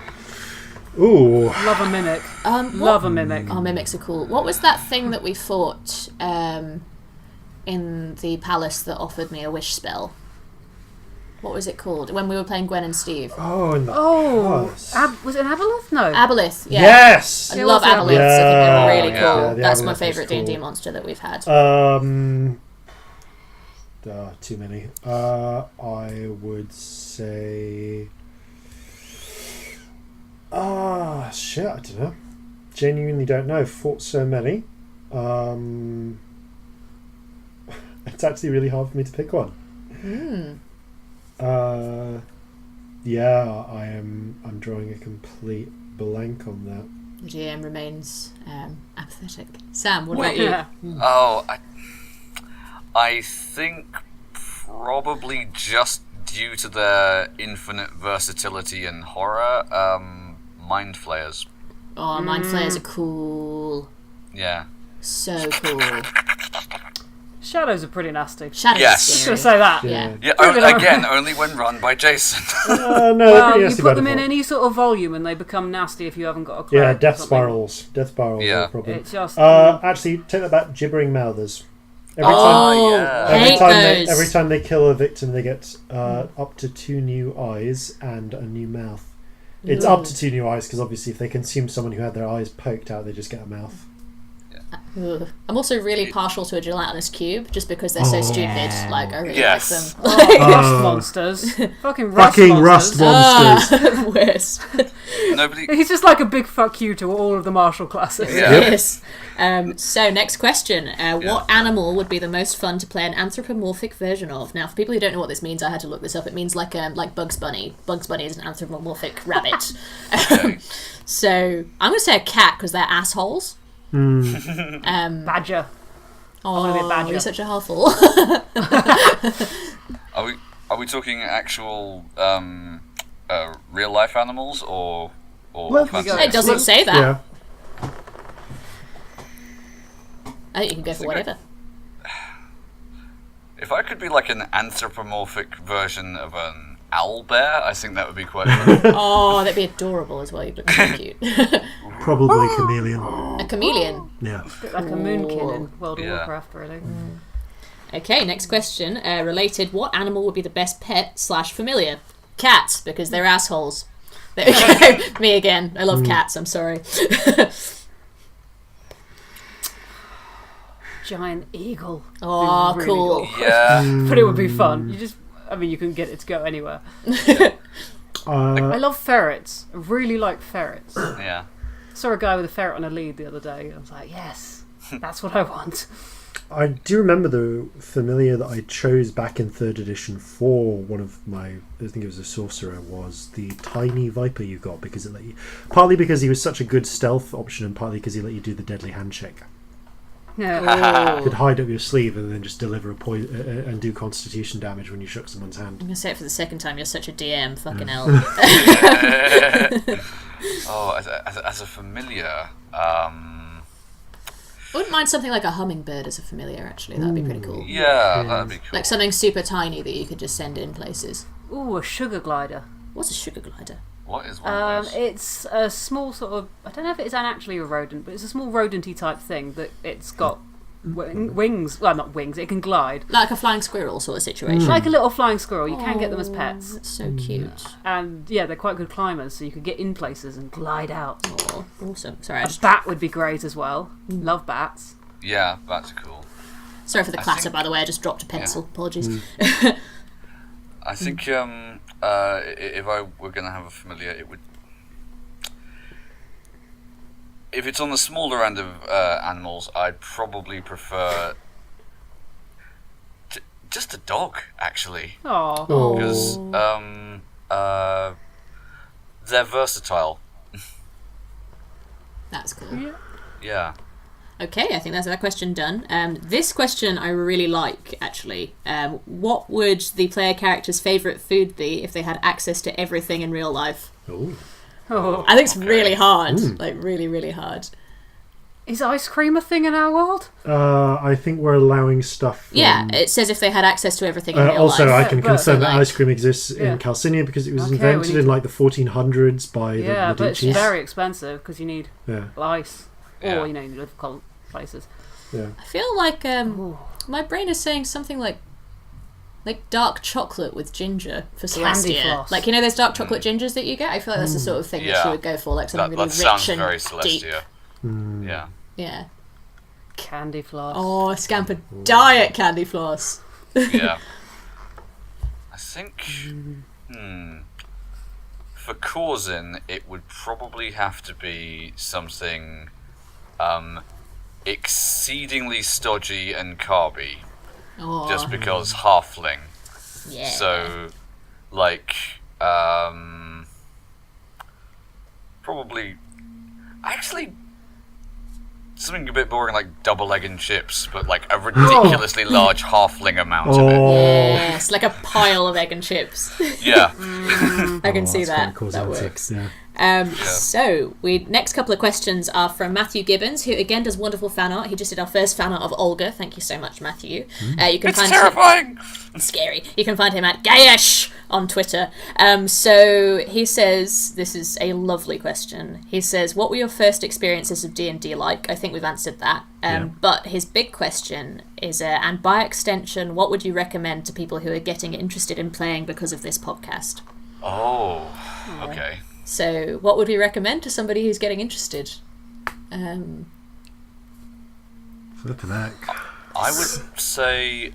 Ooh. Love a mimic. Love a mimic. Oh, mimics are cool. What was that thing that we fought in the palace that offered me a wish spell? What was it called? When we were playing Gwen and Steve. Oh, in the was it an Aboleth? No. Aboleth, yeah. Yes! I love was it? Aboleths. I think they're really Yeah. cool. Yeah, the That's my Aboleth was favourite D&D cool. monster that we've had. Too many. I would say... shit, I don't know. Genuinely don't know. Fought so many. It's actually really hard for me to pick one. Yeah, I'm drawing a complete blank on that. The GM remains apathetic. Sam, what about you? Oh, I think probably just due to their infinite versatility and horror, Mind Flayers. Oh, Mind Flayers are cool. Yeah. So cool. Shadows are pretty nasty. Shadows Yes. are Just scary. gonna say that. Yeah. Yeah, Moving on. again, only when run by Jason. No, they're Well, pretty you nasty put by them in default. any sort of volume and they become nasty if you haven't got a Yeah, cleric or death something. spirals. Death spirals Yeah. are a problem. It's just Actually, take that back. Gibbering mouthers. Every time, Oh, yeah. hate those. every time they kill a victim, they get up to 2 new eyes and a new mouth. It's up to 2 new eyes because obviously, if they consume someone who had their eyes poked out, they just get a mouth. Ugh. I'm also really partial to a gelatinous cube just because they're so stupid. Like, I really Yes. rust like them. monsters. Fucking rust Fucking monsters. rust monsters. Worst. Nobody. He's just like a big fuck you to all of the martial classes. Yeah. Yes. So next question: what animal would be the most fun to play an anthropomorphic version of? Now, for people who don't know what this means, I had to look this up. It means like Bugs Bunny. Bugs Bunny is an anthropomorphic rabbit. So I'm going to say a cat because they're assholes. Badger. wanna be a Oh, badger. you're such a huffle. Are we talking actual real life animals or Well, fantasy? It doesn't say that. Yeah. I think you can go for whatever. If I could be like an anthropomorphic version of an owlbear, I think that would be quite fun. Oh, that'd be adorable as well. You'd look so cute. Probably chameleon. A chameleon. Yeah. Bit like a moonkin in World of Yeah. Warcraft, really. Okay, next question. Related, what animal would be the best pet / familiar? Cats, because they're assholes. There we go. Me again. I love cats, I'm sorry. Giant eagle. Oh, Really cool. Yeah. But it would be fun. You can get it to go anywhere. I love ferrets. I really like ferrets. Yeah. Saw a guy with a ferret on a lead the other day. I was like, yes, that's what I want. I do remember the familiar that I chose back in 3rd edition for one of my, I think it was a sorcerer, was the tiny viper you got because it let you, partly because he was such a good stealth option and partly because he let you do the deadly handshake. Yeah. You could hide up your sleeve and then just deliver a poison and do constitution damage when you shook someone's hand. I'm going to say it for the second time. You're such a DM. Fucking hell. Oh, as a familiar, I wouldn't mind something like a hummingbird as a familiar, actually. That'd be pretty cool. yeah, that'd be cool. Like something super tiny that you could just send in places. Ooh, a sugar glider. What's a sugar glider? What is one of those? It's a small sort of, I don't know if it's actually a rodent, but it's a small rodenty type thing that it's got wings. Well, not wings. It can glide. Like a flying squirrel sort of situation. Like a little flying squirrel. You can get them as pets. That's so cute. And yeah, they're quite good climbers, so you could get in places and glide out. Oh, awesome. Sorry, A bat would be great as well. Love bats. Yeah, that's cool. Sorry for the clatter, think- by the way. I just dropped a pencil. Apologies. I think if I were going to have a familiar, it would. If it's on the smaller end of animals, I'd probably prefer just a dog, actually, Oh. because they're versatile. That's cool. Yeah. Yeah. Okay, I think that's that question done. This question I really like, actually. What would the player character's favourite food be if they had access to everything in real life? Oh. I think it's really hard. Like, really, really hard. Is ice cream a thing in our world? I think we're allowing stuff. Yeah, it says if they had access to everything in real also, life. I can But, confirm that like- ice cream exists Yeah. in Calcinia because it was Okay, invented we need in to- like the 1400s by Yeah, the but it's Medicis. very expensive because you need Yeah, ice. Yeah. Or, you need to live cold places. yeah. I feel like my brain is saying something like dark chocolate with ginger for Celestia. floss. Like, you know those dark chocolate gingers that you get? I feel like that's the sort of thing that Yeah. she would go for, like something That really sounds rich and very deep. Celestia. Yeah. Yeah. Candy floss. Oh, Scamper diet candy floss. Yeah. I think. For Corzin, it would probably have to be something exceedingly stodgy and carby, Oh, just because halfling. yeah. So, like, probably. Actually, something a bit boring like double egg and chips, but like a ridiculously large halfling amount of it. Yes, like a pile of egg and chips. Yeah. I can see that's that. quite That causative, works. Yeah. So, next couple of questions are from Matthew Gibbons, who again does wonderful fan art. He just did our first fan art of Olga. Thank you so much, Matthew. You can It's find terrifying! scary. You can find him at Gayesh on Twitter. So he says, this is a lovely question. He says, what were your first experiences of D&D like? I think we've answered that. But his big question is, and by extension, what would you recommend to people who are getting interested in playing because of this podcast? Oh, okay. So what would we recommend to somebody who's getting interested? Flipping heck. I would say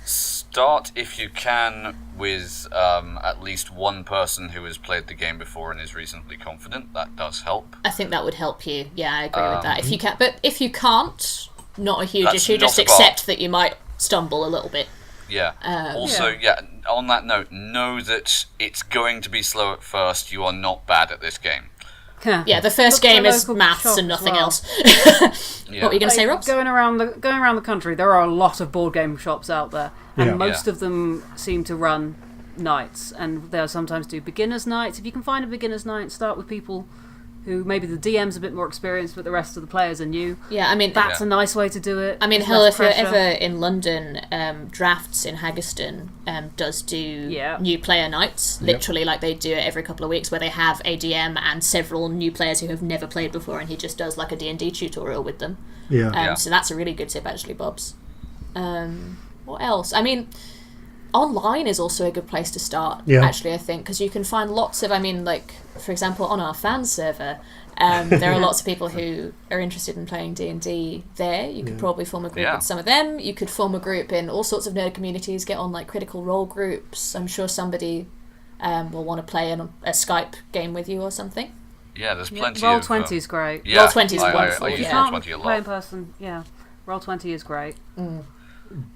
start, if you can, with at least one person who has played the game before and is reasonably confident. That does help. I think that would help you. Yeah, I agree with that. If you can, but if you can't, not a huge That's issue. Just not a bar. accept that you might stumble a little bit. Yeah. Also, on that note, know that it's going to be slow at first. You are not bad at this game. Yeah, the first Look for game is local maths shop and as nothing well. else. Yeah. What were you going to say, Rob? Going around the country, there are a lot of board game shops out there, and Yeah. most of them seem to run nights, and they'll sometimes do beginners nights. If you can find a beginners night, start with people who maybe the DM's a bit more experienced, but the rest of the players are new. Yeah, I mean, That's a nice way to do it. I mean, There's hell, less if you're pressure. ever in London, Drafts in Haggerston does do new player nights, literally like they do it every couple of weeks, where they have a DM and several new players who have never played before, and he just does like a D&D tutorial with them. Yeah. So that's a really good tip, actually, Bobs. What else? I mean, online is also a good place to start, actually, I think, because you can find lots of, I mean, like, for example, on our fan server, there are lots of people who are interested in playing D&D there. You could probably form a group with some of them. You could form a group in all sorts of nerd communities, get on, like, Critical Role groups. I'm sure somebody will want to play a Skype game with you or something. Yeah, there's plenty Roll of... 20 is great. Yeah, Roll20 is wonderful, I use yeah. Roll20 a Play in lot. person, yeah. Roll 20 is great.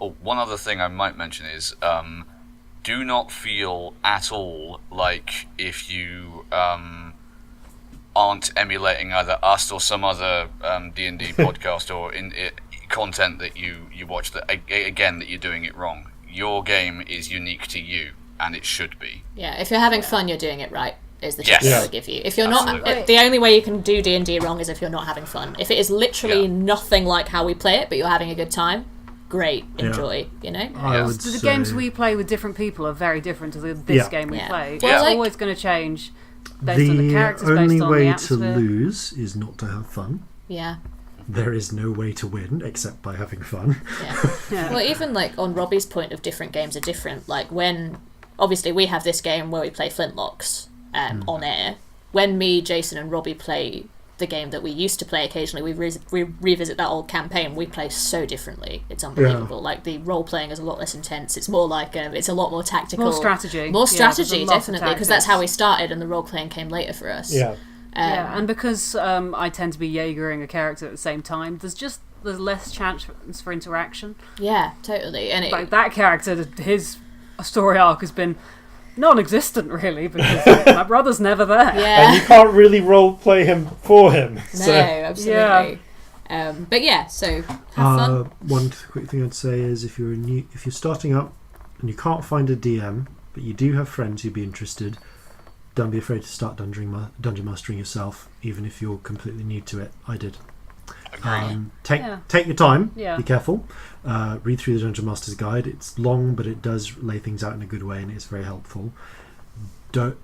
Oh, one other thing I might mention is do not feel at all like if you aren't emulating either us or some other D&D podcast or content that you watch, that again, that you're doing it wrong. Your game is unique to you, and it should be. Yeah, if you're having fun, you're doing it right, is the Yes. tip I Yeah. would give you. If you're Absolutely. not, the only way you can do D&D wrong is if you're not having fun. If it is literally nothing like how we play it, but you're having a good time, great, enjoy, you know? I would The say... games we play with different people are very different to this game we Yeah. play. Well, It's like- always going to change based on the The characters, only based on way the to atmosphere. lose is not to have fun. Yeah. there is no way to win except by having fun. Yeah. Well, even like on Robbie's point of different games are different. Like when, obviously, we have this game where we play Flintlocks on air. When me, Jason, and Robbie play the game that we used to play occasionally, we revisit that old campaign. We play so differently. It's unbelievable. Like the role playing is a lot less intense. It's more like it's a lot more tactical, more strategy, definitely, because that's how we started, and the role playing came later for us. And because I tend to be Jaegering a character at the same time, there's less chance for interaction. Yeah, totally. And like that character, his story arc has been non-existent, really, because my brother's never there. And you can't really role play him for him. No, absolutely. But yeah, so have fun. One quick thing I'd say is if you're starting up and you can't find a DM, but you do have friends who'd be interested, don't be afraid to start dungeon mastering yourself, even if you're completely new to it. I did. Take your time. Be careful. Read through the Dungeon Master's Guide. It's long, but it does lay things out in a good way, and it's very helpful. Don't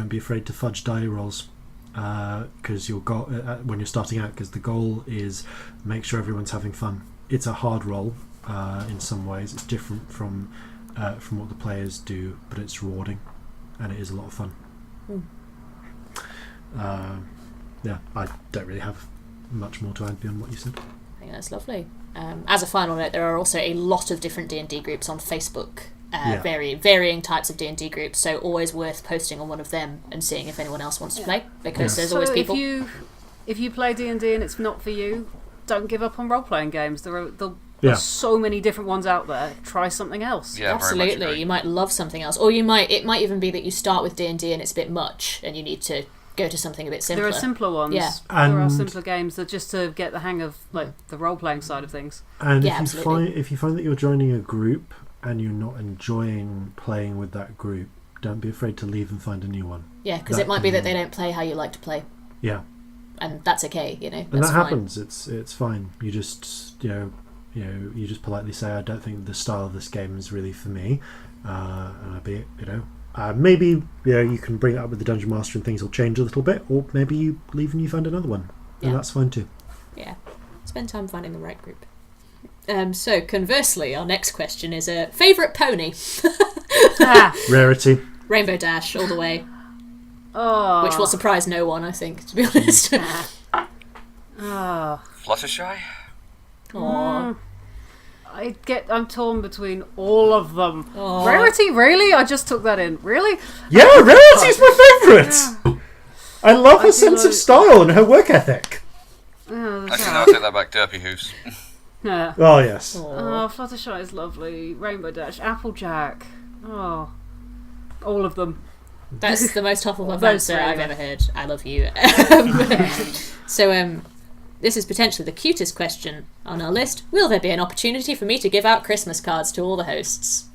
be afraid to fudge die rolls, because when you're starting out, because the goal is make sure everyone's having fun. It's a hard roll in some ways. It's different from what the players do, but it's rewarding, and it is a lot of fun. I don't really have much more to add beyond what you said. I think that's lovely. As a final note, there are also a lot of different D&D groups on Facebook, varying types of D&D groups, so always worth posting on one of them and seeing if anyone else wants to play, because there's always people. If you play D&D and it's not for you, don't give up on role-playing games. There's so many different ones out there. Try something else. Yeah, absolutely. You might love something else, or it might even be that you start with D&D and it's a bit much, and you need to go to something a bit simpler. There are simpler ones. Yeah. There are simpler games that just to get the hang of like the role-playing side of things. And if you find that you're joining a group and you're not enjoying playing with that group, don't be afraid to leave and find a new one. Yeah, because it might be that they don't play how you like to play. Yeah. And that's okay, That's and that fine. happens. It's fine. You just you just politely say, I don't think the style of this game is really for me, and maybe you can bring it up with the Dungeon Master and things will change a little bit, or maybe you leave and you find another one, and that's fine too. Yeah, spend time finding the right group. So conversely, our next question is a favourite pony. Rarity. Rainbow Dash all the way. Oh. Which will surprise no one, I think, to be honest. Fluttershy? Aww. I'm torn between all of them. Aww. Rarity, really? I just took that in. Really? Yeah, Rarity's my favourite! I love her sense of style and her work ethic. Actually, no, I take that back. Derpy Hooves. Yeah. Oh, yes. Oh, Fluttershy is lovely. Rainbow Dash, Applejack. Oh. All of them. That's the most Hufflepuff answer I've ever heard. I love you. So, this is potentially the cutest question on our list. Will there be an opportunity for me to give out Christmas cards to all the hosts?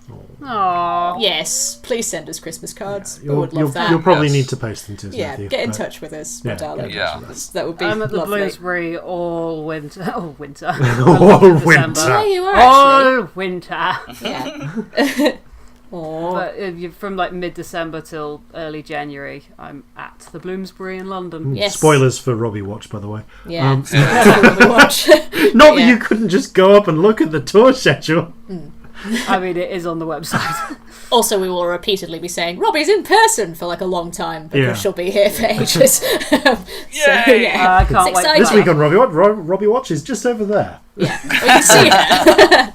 Aww. Yes, please send us Christmas cards. We would love that. You'll probably need to post them to us, Matthew. Get in touch with us, my darling. Yeah. That would be I'm at the lovely. Bloomsbury all winter. All winter. All winter. Yeah, you are actually. All winter. Yeah. But from like mid-December till early January, I'm at the Bloomsbury in London. Yes. Spoilers for Robbie Watch, by the way. Yeah. Robbie Watch. Not that you couldn't just go up and look at the tour schedule. I mean, it is on the website. Also, we will repeatedly be saying Robbie's in person for like a long time because she'll be here for ages. I can't wait. This week on Robbie Watch is just over there. Yeah, we can see her.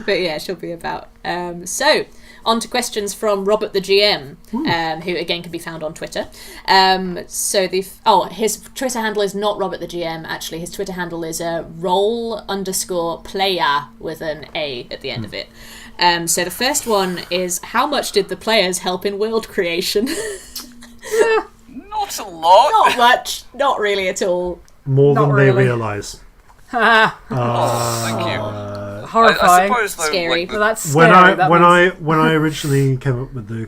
But yeah, she'll be about. So, on to questions from Robert the GM, who again can be found on Twitter. His Twitter handle is not Robert the GM. Actually, his Twitter handle is roll_playa with an A at the end of it. So the first one is, how much did the players help in world creation? Not a lot. Not much. Not really at all. More Not than really. they realise. Thank you. Horrifying. I suppose, though, Scary. Well, that's scary. When I originally came up with the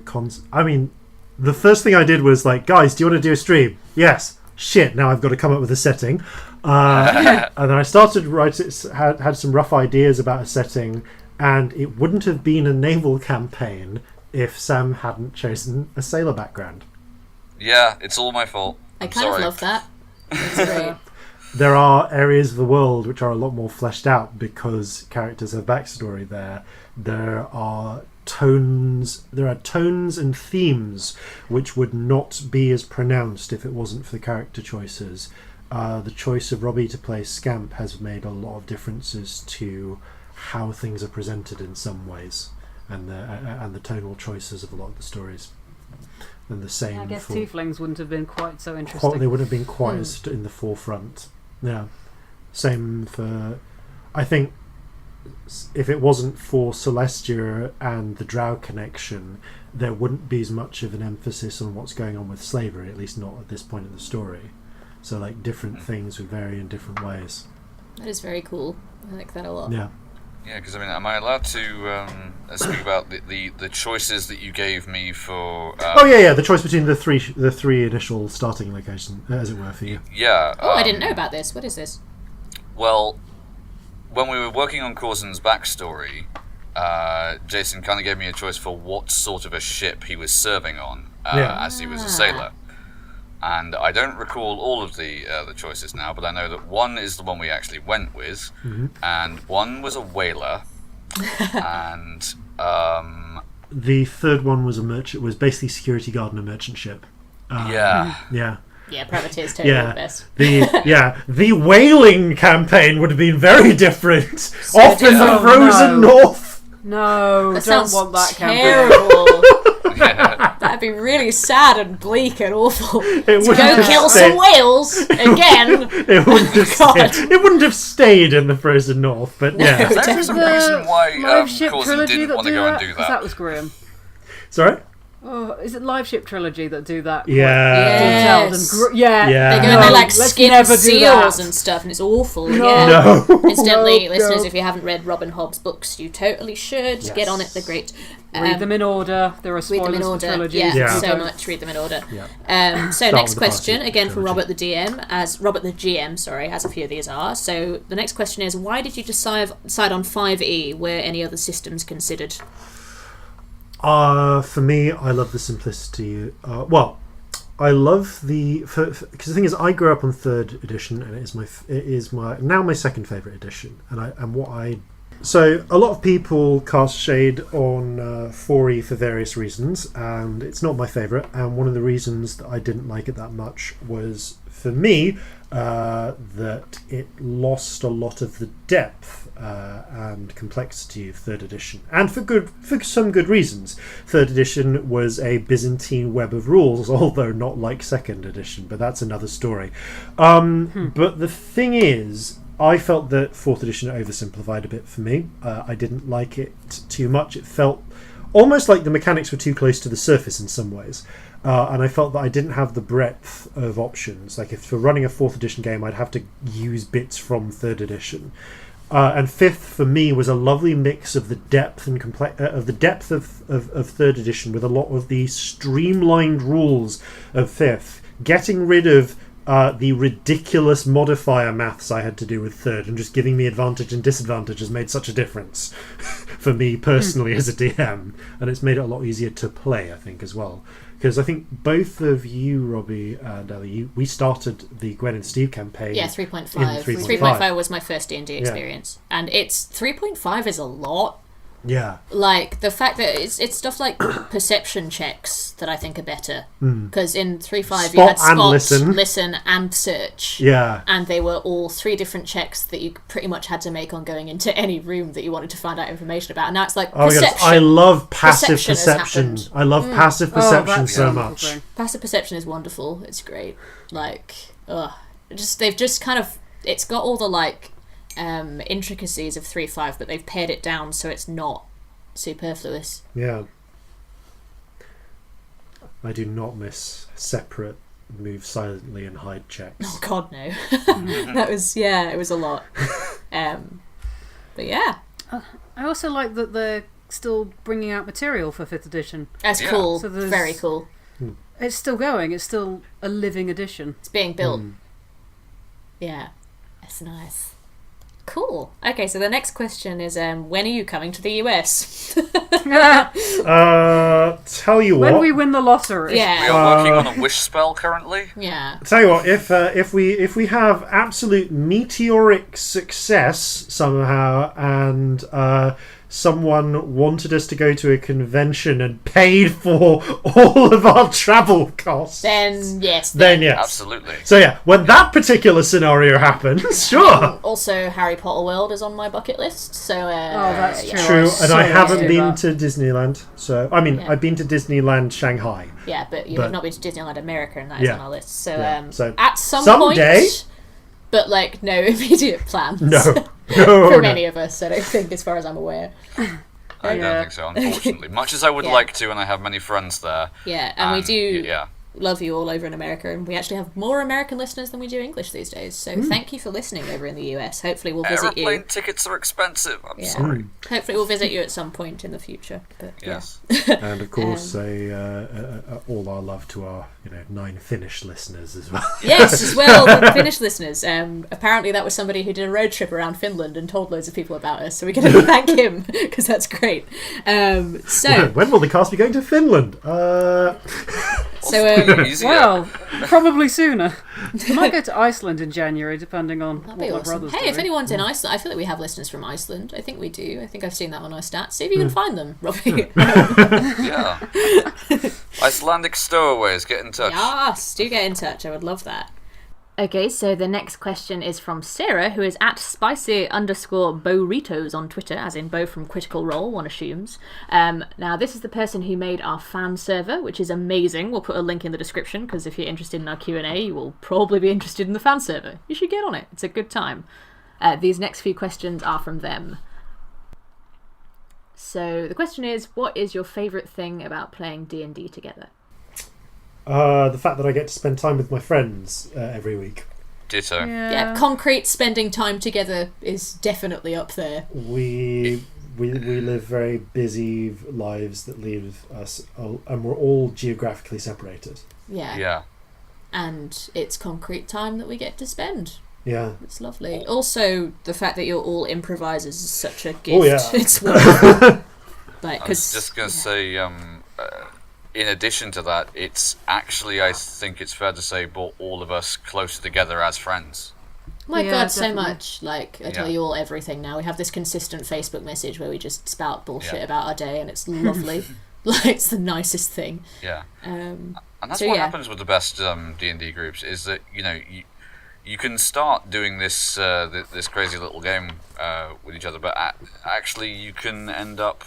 the first thing I did was like, guys, do you want to do a stream? Yes. Shit, now I've got to come up with a setting. And then I started writing, had some rough ideas about a setting, and it wouldn't have been a naval campaign if Sam hadn't chosen a sailor background. Yeah, it's all my fault. I kind of love that. It's great. There are areas of the world which are a lot more fleshed out because characters have backstory there. There are tones and themes which would not be as pronounced if it wasn't for the character choices. The choice of Robbie to play Scamp has made a lot of differences to how things are presented in some ways, and the tonal choices of a lot of the stories. And the same. I guess tieflings wouldn't have been quite so interesting. They wouldn't have been quite as in the forefront. Yeah. Same for, I think, if it wasn't for Celestia and the Drow connection, there wouldn't be as much of an emphasis on what's going on with slavery, at least not at this point of the story. So, like, different things would vary in different ways. That is very cool. I like that a lot. Yeah. Yeah, because I mean, am I allowed to speak about the choices that you gave me for? The choice between the three initial starting locations, as it were, for you. Yeah. I didn't know about this. What is this? Well, when we were working on Corzin's backstory, Jason kind of gave me a choice for what sort of a ship he was serving on, as he was a sailor. And I don't recall all of the choices now, but I know that one is the one we actually went with, and one was a whaler, and the third one was a merchant. Was basically security guard on a merchant ship. Yeah. Privateer's totally the best. The whaling campaign would have been very different. Off in the frozen north. No, that don't sounds want that terrible. That'd be really sad and bleak and awful. To go kill some whales again. It wouldn't have stayed in the frozen north, but yeah. There's a reason why Live Ship Corzin Trilogy didn't that want to do go and that? do 'Cause that. that was grim. Sorry? Oh, is it Live Ship Trilogy that do that? Yeah. Detailed and They go and they like let's skin never do seals that. and stuff, and it's awful. No. Incidentally, No, listeners, no. if you haven't read Robin Hobb's books, you totally should. Yes. Get on it; they're great. Read them in order. There are Read spoilers them in for order. trilogies. Yeah, so Don't. much. Read them in order. Yeah. So Start next with the question, party again from trilogy. Robert the DM, as Robert the GM, sorry, as a few of these are. So the next question is, why did you decide on 5e? Were any other systems considered? For me, I love the simplicity. I love because the thing is, I grew up on 3rd edition, and it is my second favourite edition, So a lot of people cast shade on 4e for various reasons, and it's not my favourite. And one of the reasons that I didn't like it that much was, for me, that it lost a lot of the depth and complexity of 3rd edition, and for some good reasons. 3rd edition was a Byzantine web of rules, although not like 2nd edition, but that's another story. But the thing is, I felt that 4th edition oversimplified a bit for me. I didn't like it too much. It felt almost like the mechanics were too close to the surface in some ways. And I felt that I didn't have the breadth of options. Like, if for running a 4th edition game, I'd have to use bits from 3rd edition. And 5th, for me, was a lovely mix of the depth and of 3rd edition, with a lot of the streamlined rules of 5th, getting rid of the ridiculous modifier maths I had to do with 3rd, and just giving me advantage and disadvantage has made such a difference for me personally as a DM, and it's made it a lot easier to play, I think, as well. Because I think both of you, Robbie and Ellie, we started the Gwen and Steve campaign. Yeah, 3.5. in 3.5. 3.5 was my first D&D experience, and 3.5 is a lot. Yeah. Like, the fact that it's stuff like perception checks that I think are better. Because in 3.5 you had and spot, listen, and search. Yeah. And they were all 3 different checks that you pretty much had to make on going into any room that you wanted to find out information about. And now it's like perception. I love passive Perception has perception. happened. I love passive perception so much. Thing. Passive perception is wonderful. It's great. Like, they've just kind of, it's got all the like intricacies of 3.5, but they've pared it down so it's not superfluous. Yeah. I do not miss separate move silently and hide checks. Oh god, no. That was, it was a lot. But yeah. I also like that they're still bringing out material for 5th edition. That's cool. So very cool. It's still going. It's still a living edition. It's being built. Yeah. That's nice. Cool. Okay, so the next question is, when are you coming to the US? tell you what. When we win the lottery. We Yeah. are working on a wish spell currently. Yeah. Tell you what, if we have absolute meteoric success somehow, and someone wanted us to go to a convention and paid for all of our travel costs, Then yes. then yes, Absolutely. So yeah, when that particular scenario happens, sure. Also, Harry Potter World is on my bucket list. So that's true. True, and I haven't do been that. to Disneyland. So I mean, Yeah. I've been to Disneyland Shanghai. Yeah, but you But- have not been to Disneyland America, and that is Yeah. on our list. So, Yeah. So at some someday- point, but like no immediate plans. No, From no. any of us, I don't think, as far as I'm aware. I Yeah. don't think so, unfortunately. Much as I would Yeah. like to, and I have many friends there. Yeah, and we do Yeah. love you all over in America, and we actually have more American listeners than we do English these days. So thank you for listening over in the US. Hopefully we'll visit Aeroplane you. tickets are expensive. I'm Yeah. sorry. Hopefully we'll visit you at some point in the future. But Yes. And of course, all our love to our 9 Finnish listeners as well. Yes, as well, the Finnish listeners. Apparently that was somebody who did a road trip around Finland and told loads of people about us, so we can thank him, because that's great. So, When will the cast be going to Finland? Easier. Well, probably sooner. I might go to Iceland in January, depending on that'd what be my awesome. brother's Hey, doing. if anyone's in Iceland, I feel like we have listeners from Iceland. I think we do. I think I've seen that on our stats. See if you can find them, Robbie. Yeah. Icelandic stowaways, get in touch. Yes, do get in touch. I would love that. Okay, so the next question is from Sarah, who is at spicy_burritos on Twitter, as in Bo from Critical Role, one assumes. Now, this is the person who made our fan server, which is amazing. We'll put a link in the description, because if you're interested in our Q&A, you will probably be interested in the fan server. You should get on it. It's a good time. These next few questions are from them. So the question is, what is your favourite thing about playing D&D together? The fact that I get to spend time with my friends every week. Ditto. Yeah, concrete spending time together is definitely up there. We live very busy lives that leave us, and we're all geographically separated. Yeah. Yeah. And it's concrete time that we get to spend. Yeah. It's lovely. Also, the fact that you're all improvisers is such a gift. Oh, yeah. It's wonderful. Like, I was just going to say, in addition to that, it's actually, I think it's fair to say, brought all of us closer together as friends. my Yeah, God, so definitely. much. Like, I tell Yeah. you all everything now. We have this consistent Facebook message where we just spout bullshit Yeah. about our day, and it's lovely. Like, it's the nicest thing. Yeah. And that's So, what yeah. happens with the best D&D groups, is that, you can start doing this this crazy little game with each other, but actually you can end up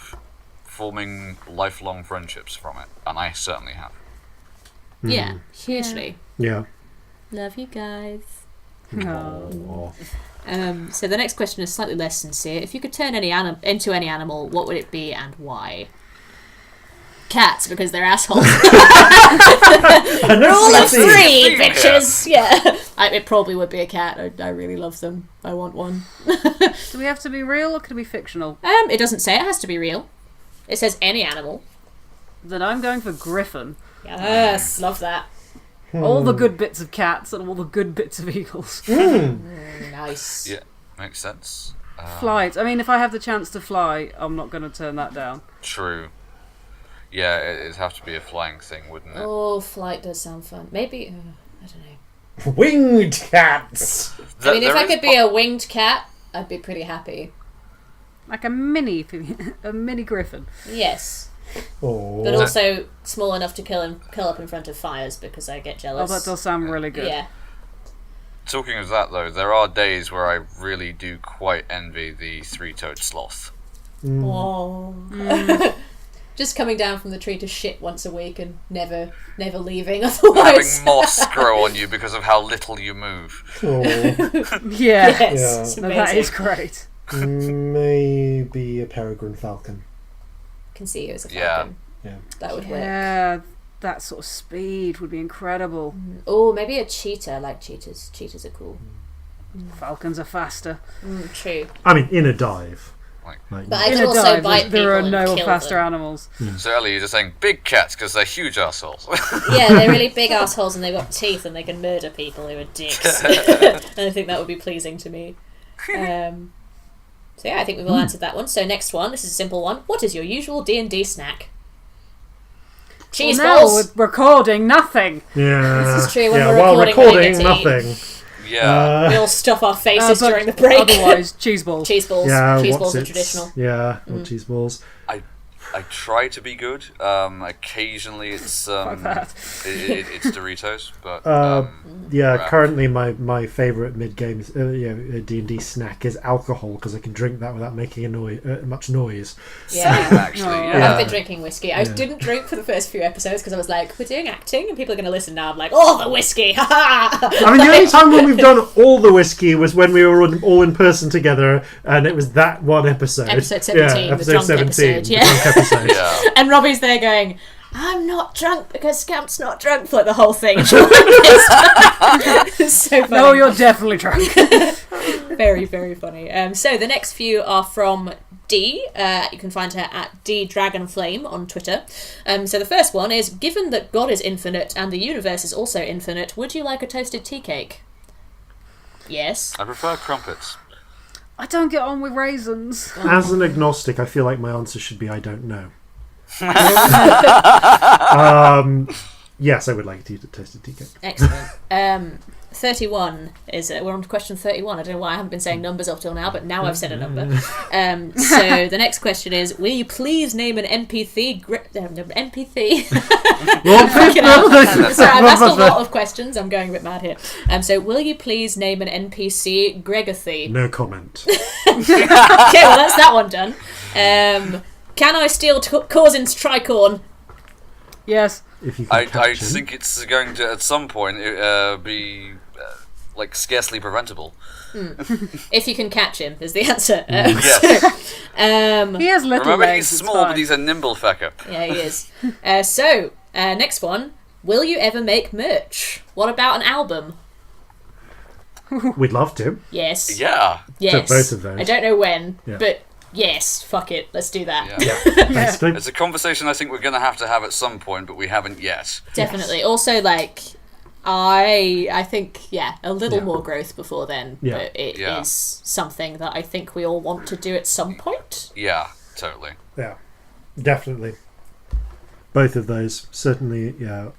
forming lifelong friendships from it, and I certainly have. Yeah, hugely. Yeah. Love you guys. Oh. Oh. So the next question is slightly less sincere. If you could turn into any animal, what would it be and why? Cats, because they're assholes. Rule of three, bitches. Yeah, it probably would be a cat. I really love them. I want one. Do we have to be real or can it be fictional? It doesn't say it has to be real. It says any animal. Then I'm going for griffin. Yes, love that. All the good bits of cats and all the good bits of eagles. Nice. Yeah, makes sense. Flight. I mean, if I have the chance to fly, I'm not going to turn that down. True. Yeah, it'd have to be a flying thing, wouldn't it? Oh, flight does sound fun. Maybe I don't know. Winged cats. I mean, if I could be a winged cat, I'd be pretty happy. Like a mini griffin. Yes, Oh. but also small enough to kill up in front of fires because I get Oh, jealous. that does sound really good. Yeah. Talking of that, though, there are days where I really do quite envy the three-toed sloth. Oh. Just coming down from the tree to shit once a week and never leaving otherwise. Having moss grow on you because of how little you move. Oh. Yeah. Yes, Yeah. it's No, amazing. that is great. Maybe a peregrine falcon. Can see you as a Yeah. falcon. Yeah. That would work. Yeah, that sort of speed would be incredible. Oh, maybe a cheetah. I like cheetahs. Cheetahs are cool. Falcons are faster. True. I mean, in a dive. Like, But I In can a also dive, bite there are people no and kill faster them. animals. so Ellie, you're just saying big cats because they're huge assholes. Yeah, they're really big assholes and they've got teeth and they can murder people who are dicks. And I think that would be pleasing to me. So yeah, I think we've all answered that one. So next one, this is a simple one. What is your usual D&D snack? Cheese now balls. we're recording nothing. Yeah. This is true when we're while recording, we nothing. Yeah. We all stuff our faces But during the break. Otherwise, cheese balls. Cheese balls. Yeah, Cheese what's balls are it? traditional. Yeah, or cheese balls. I try to be good. Occasionally it's it's Doritos, but Yeah, Right. currently my favourite mid-game D&D snack is alcohol because I can drink that without making much noise. Yeah. actually, Oh, yeah. I've been drinking whiskey. I Yeah. didn't drink for the first few episodes because I was like, we're doing acting and people are going to listen now. I'm like, oh, the whiskey! Ha ha! I mean, the only time when we've done all the whiskey was when we were all in person together, and it was that one episode. Episode 17, yeah, the drunk episode, the yeah. drunk episode. Yeah. And Robbie's there going, I'm not drunk because Scamp's not drunk for the whole thing. It's so funny. No, you're definitely drunk. Very, very funny. So the next few are from D. You can find her at DDragonFlame on Twitter. So the first one is, given that God is infinite and the universe is also infinite, would you like a toasted tea cake? Yes. I prefer crumpets. I don't get on with raisins. As an agnostic, I feel like my answer should be I don't know. Yes, I would like to eat a toasted tea cake. Excellent. 31 is we're on to question 31. I don't know why I haven't been saying numbers up till now, but now I've said a number. So the next question is, will you please name an NPC? NPC. Sorry, I've asked a lot of questions. I'm going a bit mad here. So will you please name an NPC Gregothy? No comment. Okay, well that's that one done. Can I steal Corzin's tricorn? Yes. If you can I catch him. think it's going to at some point be like scarcely preventable. If you can catch him, is the answer. Yes. He has little Remember, legs. he's it's small, fine. but he's a nimble fecker. Yeah, he is. So, next one. Will you ever make merch? What about an album? We'd love to. Yes. Yeah. Yes. So both of those. I don't know when, Yeah. but yes, fuck it. Let's do that. Yeah. Basically. It's a conversation I think we're going to have at some point, but we haven't yet. Definitely. Also, like, I think, a little Yeah. more growth before then, Yeah. but it is Yeah. something that I think we all want to do at some point. Yeah, totally. Yeah, definitely. Both of those, certainly, yeah.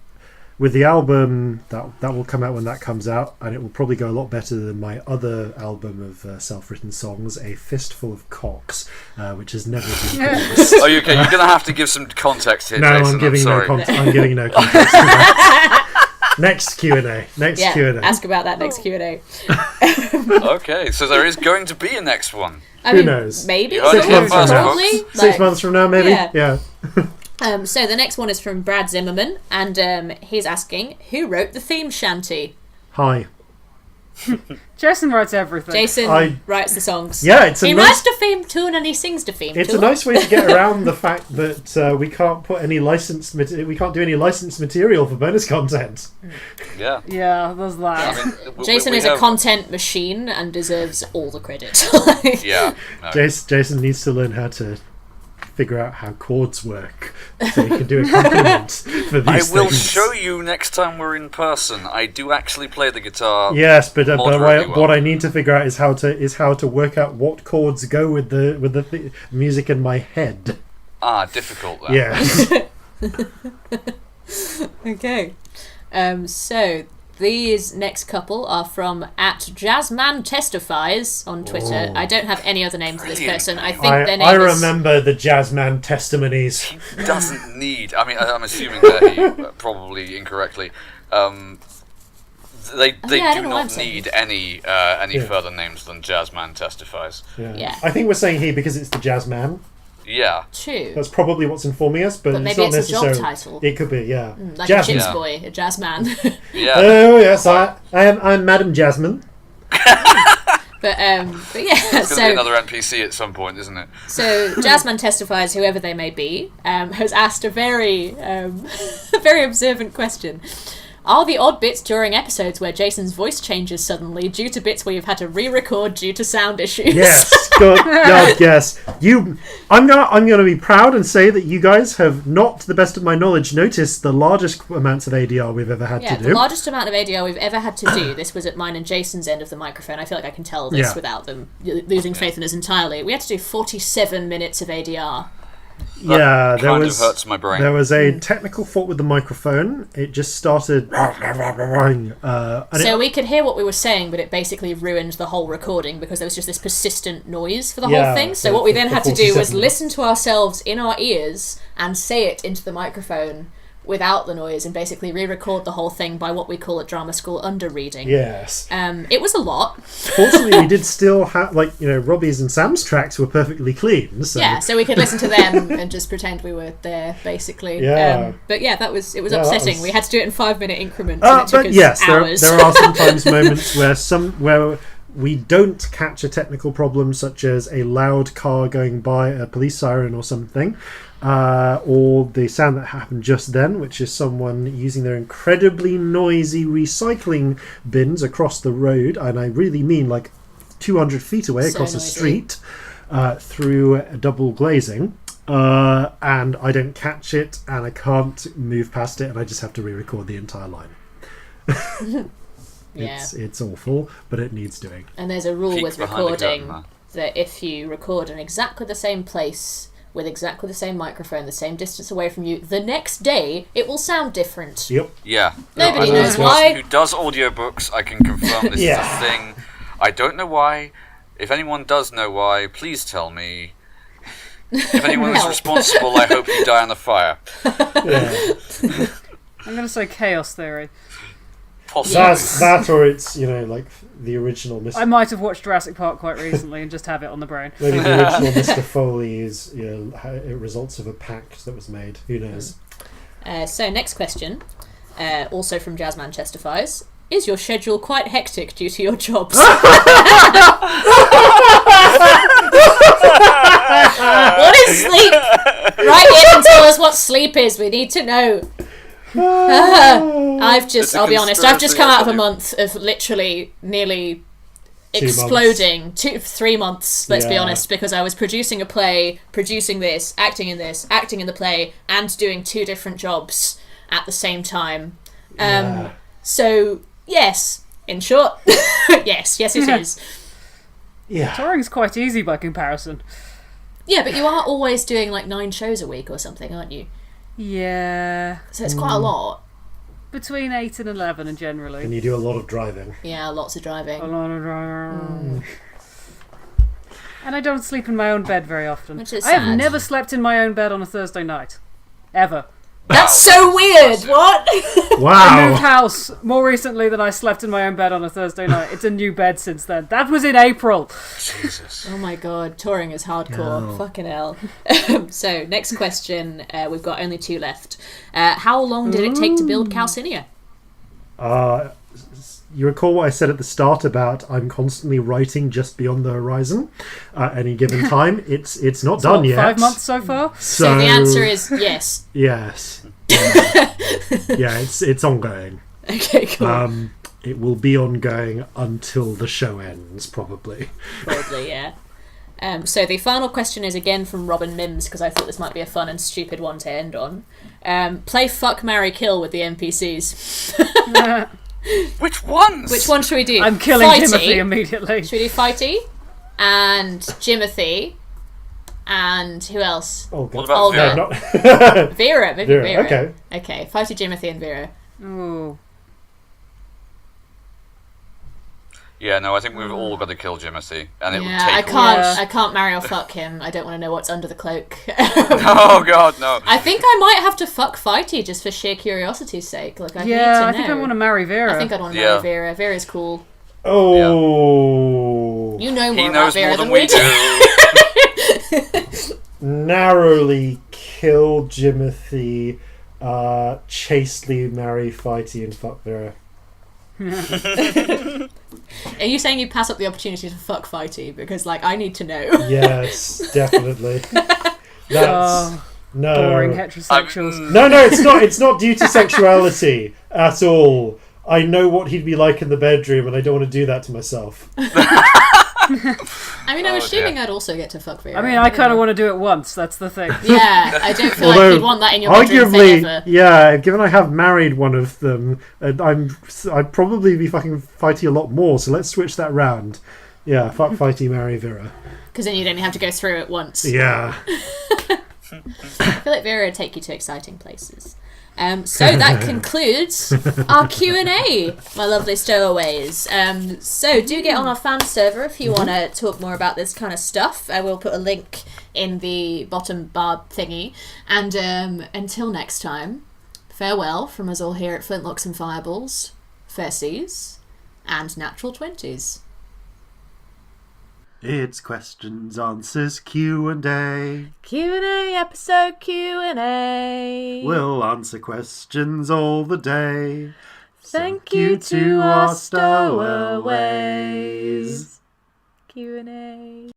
With the album, that will come out when that comes out, and it will probably go a lot better than my other album of self-written songs, A Fistful of Cocks, which has never been released. Oh, okay. You're going to have to give some context here, No, Jason. I'm giving sorry. I'm giving no context. to that. Next Q&A. Next Yeah, Q&A. ask about that next Q&A. Okay, so there is going to be a next one. I Who mean, knows? Maybe. You heard it here first, Probably. folks. 6 months from now, maybe? Yeah. Yeah. So the next one is from Brad Zimmerman, and he's asking, who wrote the theme shanty? Hi. Jason writes everything. Jason writes the songs. Yeah, it's a He nice... writes the theme tune and he sings the theme It's tune. a nice way to get around the fact that we can't put any we can't do any licensed material for bonus content. Yeah. Yeah, there's that. I mean, Jason we is a have- content machine and deserves all the credit. Yeah. No. Jason needs to learn how to figure out how chords work so he can do a compliment for I these will things. show you next time we're in person. I do actually play the guitar. Yes, but moderately well. what I need to figure out is how to work out what chords go with the music in my head. Ah, difficult then. Yes. Okay. So these next couple are from @JazzmanTestifies on Twitter. Oh. I don't have any other name for this Brilliant. person. I think their name I is... remember the Jazzman testimonies. He doesn't need. I mean, I'm assuming that he probably incorrectly. They yeah, I do don't know what I'm not saying. need any Yeah. further names than Jazzman Testifies. Yeah. I think we're saying he because it's the Jazzman. Yeah. True. That's probably what's informing us, but, But it's maybe not it's a job necessarily. title. It could be, yeah. Like Jasmine. a chips Yeah. boy, a jazz man. Yeah. Oh yes, I'm Madam Jasmine. but yeah, It's going to be so another NPC at some point, isn't it? Jazzman Testifies, whoever they may be, has asked a very very observant question. Are the odd bits during episodes where Jason's voice changes suddenly due to bits where you've had to re-record due to sound issues? Yes, God, yes. I'm gonna be proud and say that you guys have, not to the best of my knowledge, noticed the largest amounts of ADR we've ever had Yeah, to the do. largest amount of ADR we've ever had to do. This was at mine and Jason's end of the microphone. I feel like I can tell this Yeah. without them losing faith in us entirely. We had to do 47 minutes of ADR. Yeah, there kind was of hurts my brain. there was a technical fault with the microphone. It just started. So we could hear what we were saying, but it basically ruined the whole recording because there was just this persistent noise for the Yeah, whole thing. So for- what we for- then for had to 40 do was seconds. listen to ourselves in our ears and say it into the microphone without the noise and basically re-record the whole thing by what we call at drama school underreading. Yes. It was a lot. Fortunately, we did still have, Robbie's and Sam's tracks were perfectly clean. So. Yeah, so we could listen to them and just pretend we were there, basically. Yeah. But yeah, it was that upsetting. was- We had to do it in 5-minute increments, and it took But us yes, hours. there are sometimes moments where we don't catch a technical problem, such as a loud car going by, a police siren or something, or the sound that happened just then, which is someone using their incredibly noisy recycling bins across the road, and I really mean 200 feet away So across the noisy. street through double glazing. And I don't catch it, and I can't move past it, and I just have to re-record the entire line. Yeah. It's awful, but it needs doing. And there's a rule Peek with behind the recording curtain, that if you record in exactly the same place with exactly the same microphone, the same distance away from you, the next day it will sound different. Yep. Yeah. Nobody I'm knows the why. person who does audiobooks, I can confirm this Yeah. is a thing. I don't know why. If anyone does know why, please tell me. If anyone is Help. responsible, I hope you die on the fire. Yeah. I'm going to say chaos theory. Possibly. That or it's the original Mr. I might have watched Jurassic Park quite recently and just have it on the brain. Maybe the original Mr. Foley is it results of a pact that was made. Who knows? So next question, also from Jazz Manchester-fies. Is your schedule quite hectic due to your jobs? What is sleep? Write in and tell us what sleep is. We need to know. I'll be honest, I've just come out of a month of literally nearly 2 months. exploding. 3 months, let's be Yeah. honest, because I was producing a play, producing this, acting in the play, and doing 2 different jobs at the same time. Yeah. So, yes, in short, yes it is. Yeah. Touring's quite easy by comparison. Yeah, but you are always doing 9 shows a week or something, aren't you? Yeah. So it's quite a lot. Between 8 and 11 and generally. And you do a lot of driving. Yeah, lots of driving. A lot of driving. And I don't sleep in my own bed very often. Which is I have sad. never slept in my own bed on a Thursday night. Ever. That's so weird. What? I moved Wow. house more recently than I slept in my own bed on a Thursday night. It's a new bed since then. That was in April. Jesus. Oh my god, touring is hardcore. No. Fucking hell. So, next question. We've got only 2 left. How long did it take to build Calcinia? You recall what I said at the start about I'm constantly writing just beyond the horizon at any given time? It's not done What, yet. 5 months so far? So the answer is yes. Yes. Yeah, it's ongoing. Okay, cool. It will be ongoing until the show ends, probably. Probably, yeah. So the final question is again from Robin Mims, because I thought this might be a fun and stupid one to end on. Play Fuck, Marry, Kill with the NPCs. Which ones? Which one should we do? I'm killing Fighty? Timothy immediately. Should we do Fighty? And Jimothy? And who else? Oh, What God. about Olga. Vera? Not Vera, maybe Vera, Vera. okay. Okay, Fighty, Jimothy, and Vera. Ooh. Yeah, no, I think we've all got to kill Jimothy, and it Yeah, will I take. Yeah. can't marry or fuck him. I don't want to know what's under the cloak. Oh God, no! I think I might have to fuck Fighty just for sheer curiosity's sake. Like, I need to Yeah, know. I think I want to marry Vera. I think I'd want to Yeah. marry Vera. Vera's cool. Oh. You know He more about knows Vera more than than we do. do. Narrowly kill Jimothy, chastely marry Fighty and fuck Vera. Are you saying you pass up the opportunity to fuck Fighty? Because, I need to know. Yes, definitely. That's no Boring heterosexuals. No, it's not due to sexuality at all. I know what he'd be like in the bedroom, and I don't want to do that to myself. I mean, I'm Oh, assuming dear. I'd also get to fuck Vera. I mean, I kind of want to do it once. That's the thing. Yeah, I don't feel like Although, you'd want that in your bedroom arguably, forever. yeah, given I have married one of them, I'd probably be fucking Fighty a lot more. So let's switch that round. Yeah, fuck Fighty, marry Vera. Because then you'd only have to go through it once. Yeah. feel like Vera would take you to exciting places. So that concludes our Q&A, my lovely stowaways. So do get on our fan server if you want to talk more about this kind of stuff. We'll put a link in the bottom bar thingy. And until next time, farewell from us all here at Flintlocks and Fireballs, Fair Seas, and Natural 20s. It's questions, answers, Q&A. Q&A, episode Q&A. We'll answer questions all the day. Thank you to our stowaways. Q&A.